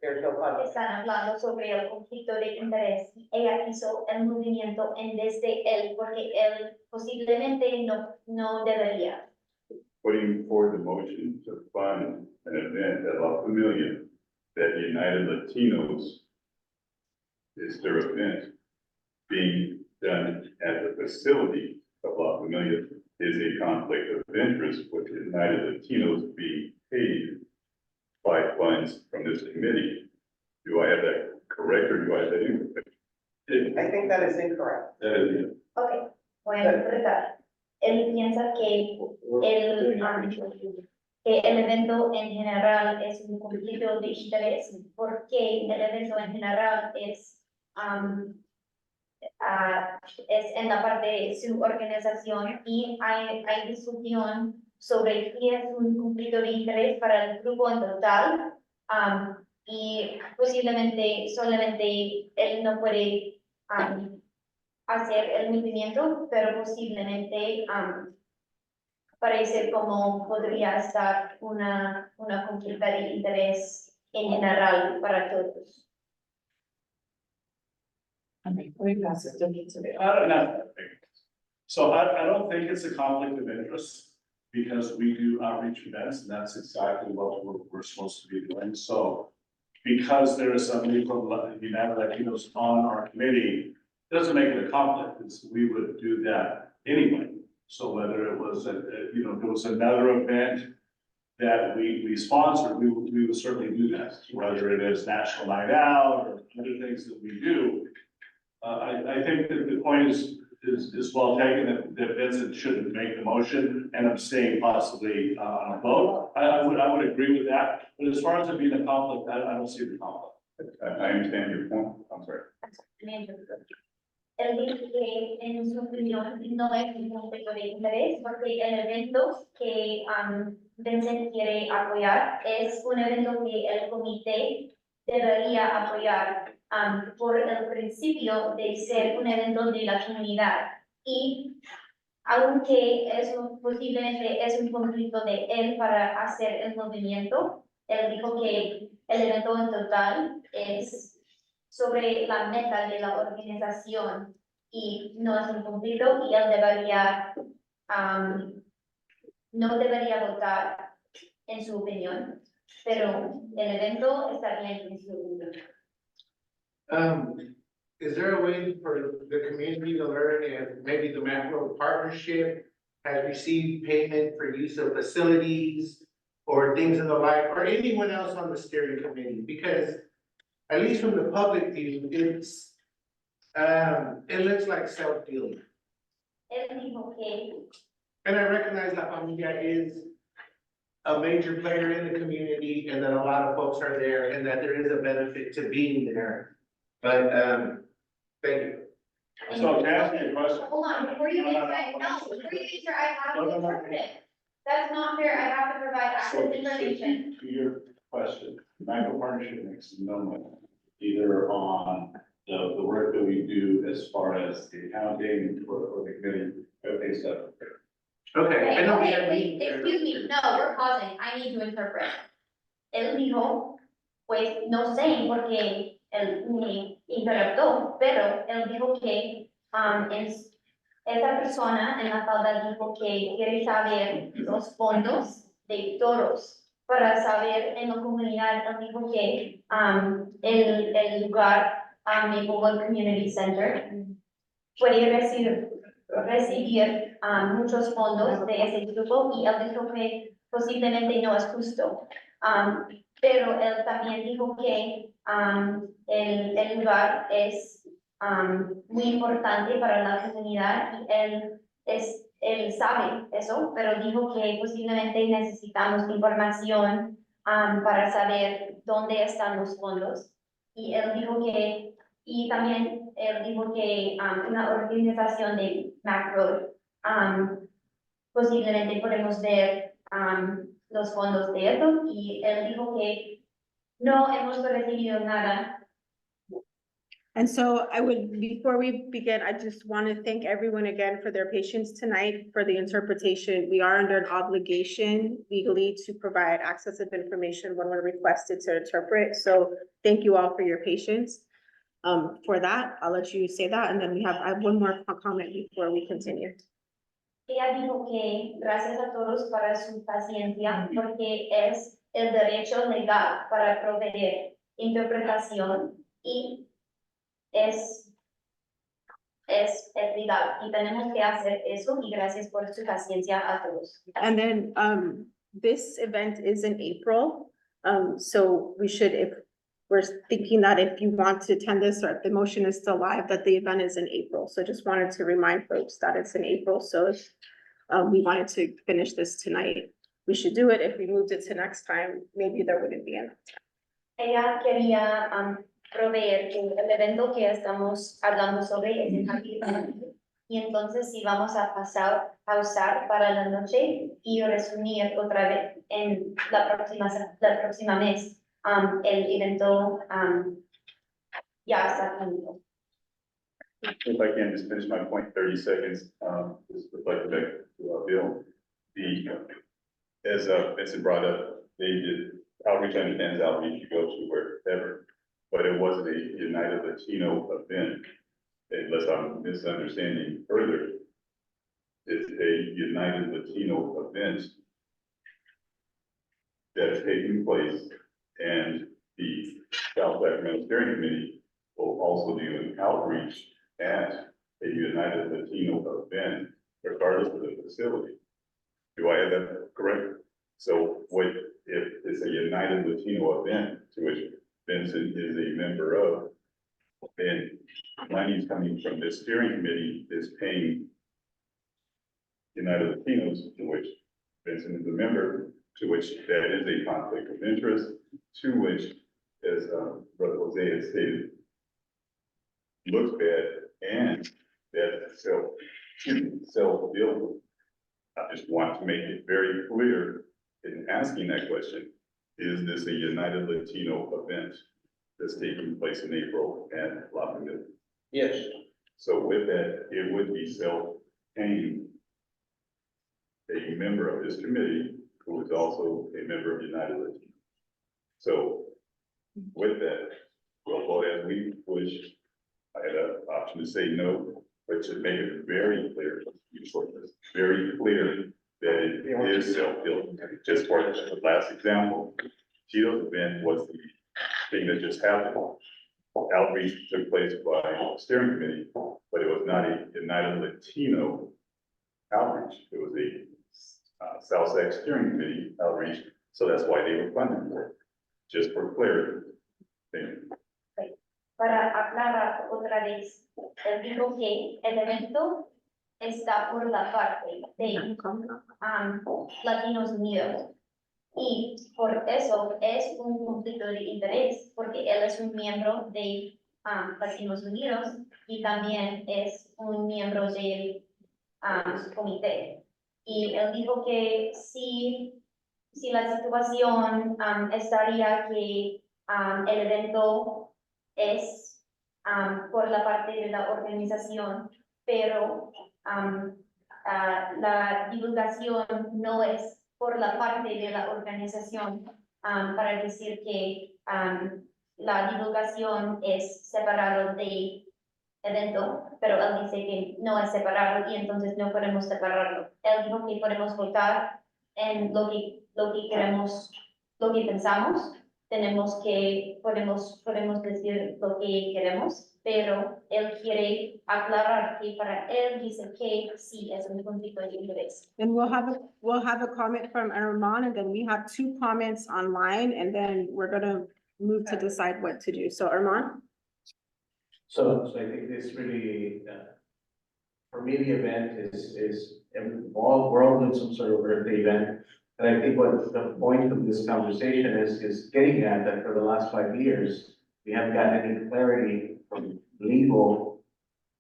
there's no conflict. Están hablando sobre el conflicto de interés. Ella hizo el movimiento en vez de él, porque él posiblemente no debería. Putting forward the motion to fund an event at La Familia that United Latinos is their event being done at the facility of La Familia is a conflict of interest with United Latinos being paid by funds from this committee. Do I have that correct or do I have that incorrect? I think that is incorrect. That is, Ok, voy a interpretar. Él piensa que el evento en general es un conflicto de interés, porque el evento en general es en la parte de su organización y hay discusión sobre qué es un conflicto de interés para el grupo en total, y posiblemente solamente él no puede hacer el movimiento, pero posiblemente parece como podría estar una conflicto de interés en general para todos. I don't know. So I don't think it's a conflict of interest because we do outreach events and that's exactly what we're supposed to be doing. So because there is somebody from United Latinos on our committee, doesn't make it a conflict, it's, we would do that anyway. So whether it was if there was another event that we sponsored, we would certainly do that, whether it is National Night Out or other things that we do. I think that the point is well taken, that Vincent shouldn't make the motion and abstain possibly on a vote. I would agree with that, but as far as it being a conflict, I don't see the conflict. I understand your point. I'm sorry. Él dice que en su opinión no es un conflicto de interés porque el evento que Vincent quiere apoyar es un evento que el comité debería apoyar por el principio de ser un evento de la comunidad. Y aunque posiblemente es un conflicto de él para hacer el movimiento, él dijo que el evento en total es sobre la meta de la organización y no es un conflicto y él debería, no debería votar en su opinión, pero el evento está bien en su opinión. Is there a way for the community to learn if maybe the macro partnership has received payment for use of facilities or things of the like, or anyone else on the steering committee? Because at least from the public view, it's, it looks like self-dealing. Él dijo que And I recognize La Familia is a major player in the community and that a lot of folks are there and that there is a benefit to being there. But, thank you. So to answer your question. Hold on, before you answer, I have to interpret it. That's not fair, I have to provide So accurate information. to your question, macro partnership makes no money, either on the work that we do as far as the accounting or the committee, okay, stuff. Okay, I know we Okay, have wait, meetings there. excuse me, no, we're pausing, I need to interpret. Él dijo, pues no sé porque él me interruptó, pero él dijo que esa persona en la falda dijo que quiere saber los fondos de todos para saber en la comunidad. Él dijo que el lugar, Maplewood Community Center, puede recibir muchos fondos de ese grupo y él dijo que posiblemente no es justo. Pero él también dijo que el lugar es muy importante para la comunidad y él sabe eso, pero dijo que posiblemente necesitamos información para saber dónde están los fondos. Y él dijo que, y también él dijo que una organización de macro posiblemente podemos ver los fondos de esto y él dijo que no hemos recibido nada And so I would, before we begin, I just want to thank everyone again for their patience tonight, for the interpretation. We are under an obligation legally to provide access of information when we're requested to interpret. So thank you all for your patience. For that, I'll let you say that, and then I have one more comment before we continue. Ella dijo que gracias a todos para su paciencia, porque es el derecho legal para proveer interpretación y es legal y tenemos que hacer eso y gracias por su paciencia a todos. And then, this event is in April. So we should, if we're thinking that if you want to attend this or if the motion is still live, that the event is in April. So just wanted to remind folks that it's in April. So if we wanted to finish this tonight, we should do it. If we moved it to next time, maybe there wouldn't be enough time. Ella quería proveer que el evento que estamos hablando sobre es en abril. Y entonces si vamos a pausar para la noche y resumir otra vez en la próxima mes, el evento ya está finito. If I can just finish my point, 30 seconds, just reflect back to Bill. As Vincent brought up, they did outreach understands outreach, you go to wherever, but it wasn't a United Latino event. Unless I'm misunderstanding further, it's a United Latino event that's taking place, and the South Sacramento Steering Committee will also do an outreach at a United Latino event, regardless of the facility. Do I have that correct? So what if it's a United Latino event to which Vincent is a member of, then money coming from the steering committee is paying United Latinos, to which Vincent is a member, to which that is a conflict of interest, to which, as Brother Jose has stated, looks bad, and that self-build. I just want to make it very clear in asking that question, is this a United Latino event that's taking place in April at Lafayette? Yes. So with that, it would be self-paying a member of this committee who is also a member of United Latino. So with that, we'll vote as we wish. I had an option to say no, but to make it very clear, very clear that it is self-built. Just for the last example, Cheeto's event was the thing that just happened. Outreach took place by the steering committee, but it was not a United Latino outreach. It was a South Sac steering committee outreach, so that's why they were funded for it. Just for clarity. Thank you. Para aclarar otra vez, él dijo que el evento está por la parte de Latinos Unidos. Y por eso es un conflicto de interés, porque él es un miembro de Latinos Unidos y también es un miembro del comité. Y él dijo que si la situación estaría que el evento es por la parte de la organización, pero la divulgación no es por la parte de la organización, para decir que la divulgación es separado del evento, pero él dice que no es separado y entonces no podemos separarlo. Él dijo que podemos votar en lo que queremos, lo que pensamos. Podemos decir lo que queremos, pero él quiere aclarar que para él dice que sí es un conflicto de interés. And we'll have a comment from Armand, and then we have 2 comments online, and then we're gonna move to decide what to do. So Armand? So I think this really, for me, the event is we're all doing some sort of birthday event. And I think what the point of this conversation is getting at that for the last 5 years, we haven't gotten any clarity from legal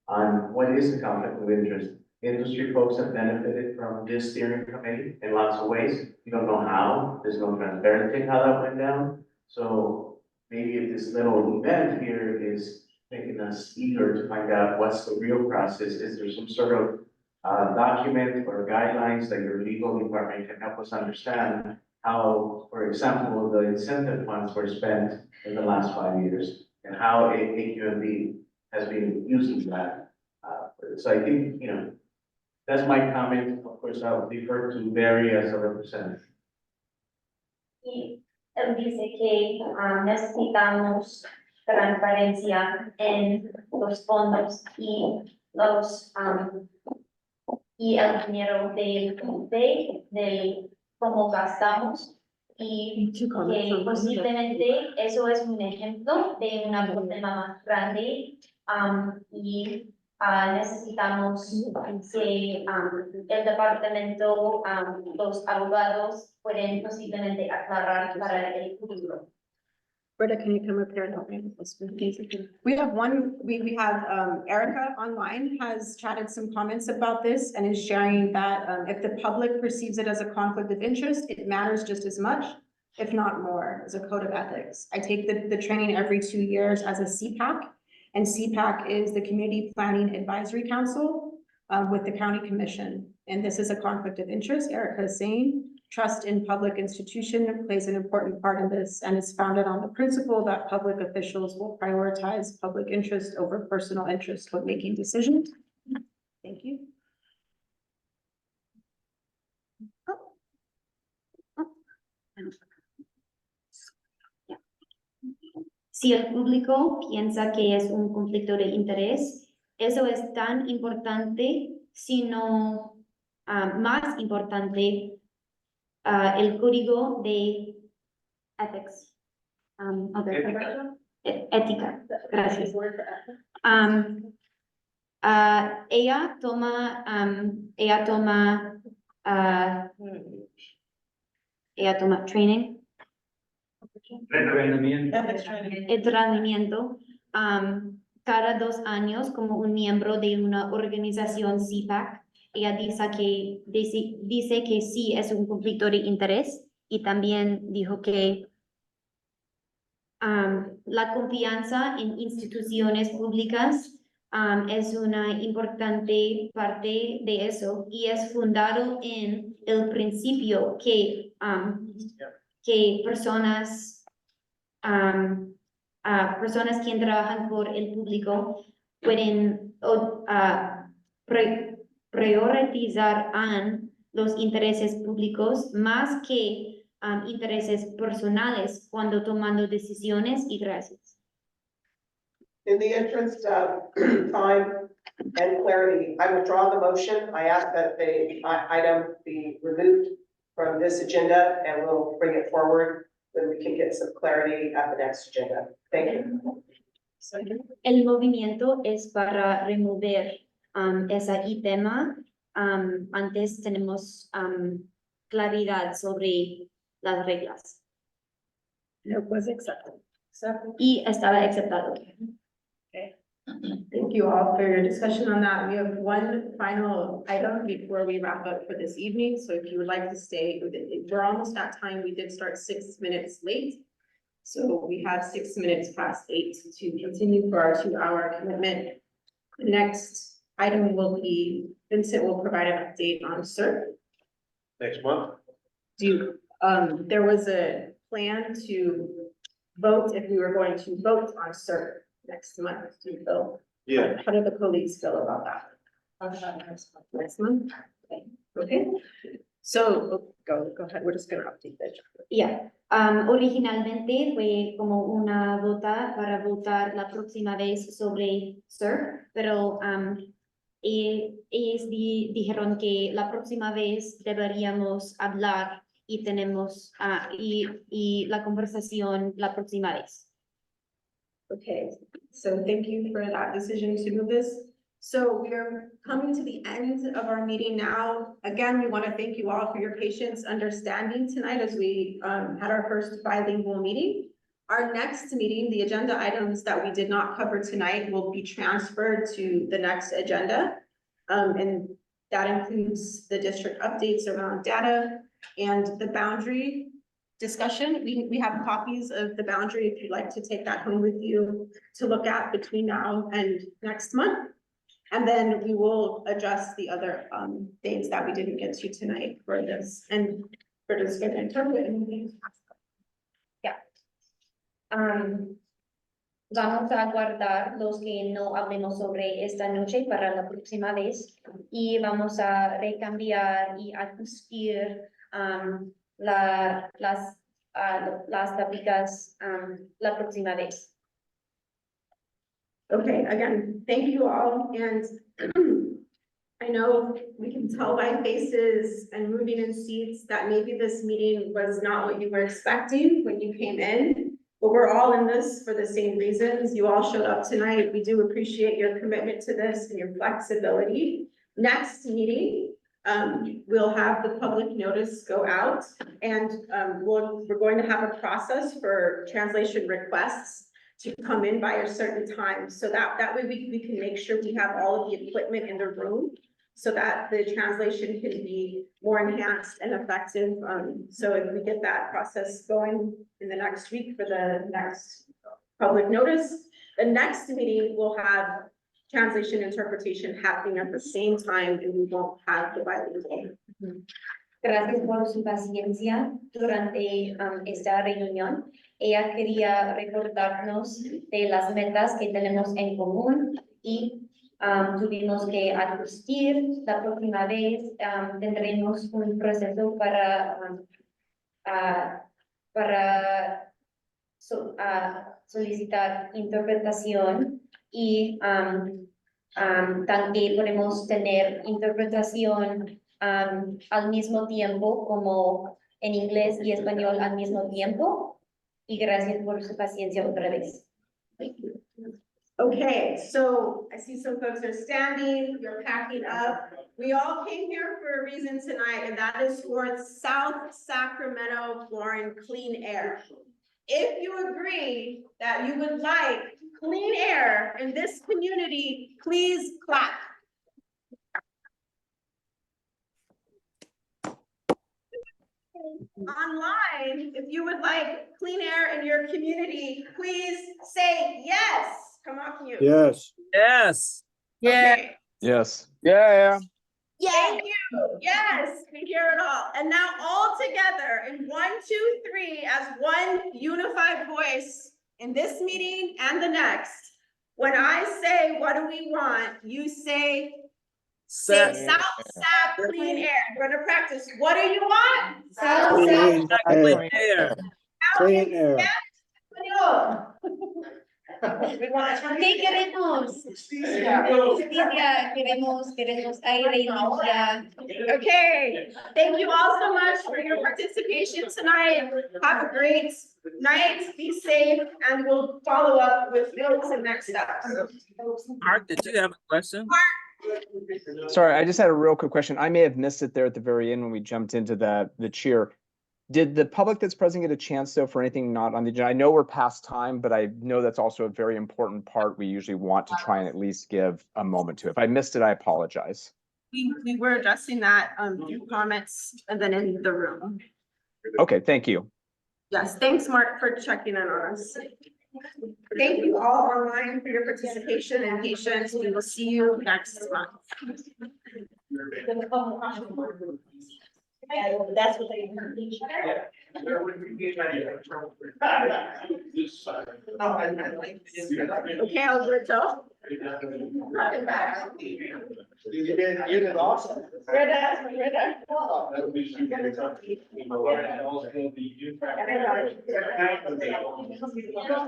on what is the conflict of interest. Industry folks have benefited from this steering committee in lots of ways. You don't know how, there's no transparency how that went down. So maybe if this little event here is making us eager to find out what's the real process. Is there some sort of document or guidelines that your legal department can help us understand how, for example, the incentive funds were spent in the last 5 years and how AQMB has been using that. So I think, that's my comment. Of course, I'll defer to Barry as a representative. Y él dice que necesitamos transparencia en los fondos y y el dinero de cómo gastamos y que posiblemente eso es un ejemplo de un problema más grande y necesitamos que el departamento, los abogados pueden posiblemente aclarar para el futuro. Britta, can you come up here and help me with this, please? We have Erica online has chatted some comments about this and is sharing that if the public perceives it as a conflict of interest, it matters just as much, if not more, as a code of ethics. I take the training every 2 years as a CPAC, and CPAC is the Community Planning Advisory Council with the County Commission. And this is a conflict of interest, Erica is saying. Trust in public institution plays an important part in this and is founded on the principle that public officials will prioritize public interest over personal interest when making decisions. Thank you. Si el público piensa que es un conflicto de interés, eso es tan importante, sino más importante, el código de ethics. Ética, gracias. Ella toma training. Entrenamiento cada 2 años como un miembro de una organización CPAC. Ella dice que sí es un conflicto de interés y también dijo que la confianza en instituciones públicas es una importante parte de eso y es fundado en el principio que personas que trabajan por el público pueden priorizar los intereses públicos más que intereses personales cuando tomando decisiones y gracias. In the interest of time and clarity, I withdraw the motion. I ask that the item be removed from this agenda and we'll bring it forward when we can get some clarity at the next agenda. Thank you. El movimiento es para remover ese tema. Antes tenemos claridad sobre las reglas. It was accepted. Y estaba aceptado. Okay. Thank you all for your discussion on that. We have one final item before we wrap up for this evening. So if you would like to stay, we're almost at time. We did start 6 minutes late. So we have 6 minutes past 8 to continue for our 2-hour commitment. The next item will be, Vincent will provide an update on CERT. Next month? There was a plan to vote if we were going to vote on CERT next month. Do you feel? Yeah. How do the colleagues feel about that? Next month? Okay. So go ahead. We're just gonna update the agenda. Yeah. Originalmente fue como una vota para votar la próxima vez sobre CERT, pero ellos dijeron que la próxima vez deberíamos hablar y tenemos y la conversación la próxima vez. Okay, so thank you for that decision to move this. So we are coming to the end of our meeting now. Again, we want to thank you all for your patience, understanding tonight as we had our first bilingual meeting. Our next meeting, the agenda items that we did not cover tonight will be transferred to the next agenda. And that includes the district updates around data and the boundary discussion. We have copies of the boundary if you'd like to take that home with you to look at between now and next month. And then we will address the other things that we didn't get to tonight for this and for this good interpret anything. Vamos a guardar los que no hablemos sobre esta noche para la próxima vez y vamos a recambiar y adjustar las tablicas la próxima vez. Okay, again, thank you all, and I know we can tell by faces and moving in seats that maybe this meeting was not what you were expecting when you came in, but we're all in this for the same reasons. You all showed up tonight. We do appreciate your commitment to this and your flexibility. Next meeting, we'll have the public notice go out, and we're going to have a process for translation requests to come in by a certain time, so that way we can make sure we have all of the equipment in the room so that the translation can be more enhanced and effective. So if we get that process going in the next week for the next public notice, the next meeting will have translation interpretation happening at the same time, and we won't have the bilingual. Gracias por su paciencia durante esta reunión. Ella quería recordarnos de las metas que tenemos en común y tuvimos que ajustar. La próxima vez tendremos un proceso para solicitar interpretación y también podemos tener interpretación al mismo tiempo, como en inglés y español al mismo tiempo. Y gracias por su paciencia otra vez. Okay, so I see some folks are standing, you're packing up. We all came here for a reason tonight, and that is for South Sacramento Flooring Clean Air. If you agree that you would like clean air in this community, please clap. Online, if you would like clean air in your community, please say yes. Come off mute. Yes. Yes. Okay. Yes. Yeah. Thank you. Yes, we hear it all. And now all together in 1, 2, 3 as one unified voice in this meeting and the next. When I say, what do we want? You say South Sac Clean Air. We're gonna practice. What do you want? South Clean Sac air. Air. Clean air. We want ¿Qué queremos? Justicia, queremos aire limpia. Okay, thank you all so much for your participation tonight. Have a great night, be safe, and we'll follow up with notes and next steps. Mark, did you have a question? Sorry, I just had a real quick question. I may have missed it there at the very end when we jumped into the cheer. Did the public that's present get a chance though for anything not on the agenda? I know we're past time, but I know that's also a very important part we usually want to try and at least give a moment to. If I missed it, I apologize. We were addressing that through comments and then in the room. Okay, thank you. Yes, thanks, Mark, for checking in on us. Thank you all online for your participation and patience. We will see you next month. That's what they heard. Okay, Alberto. You did awesome.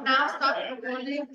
Now stop recording.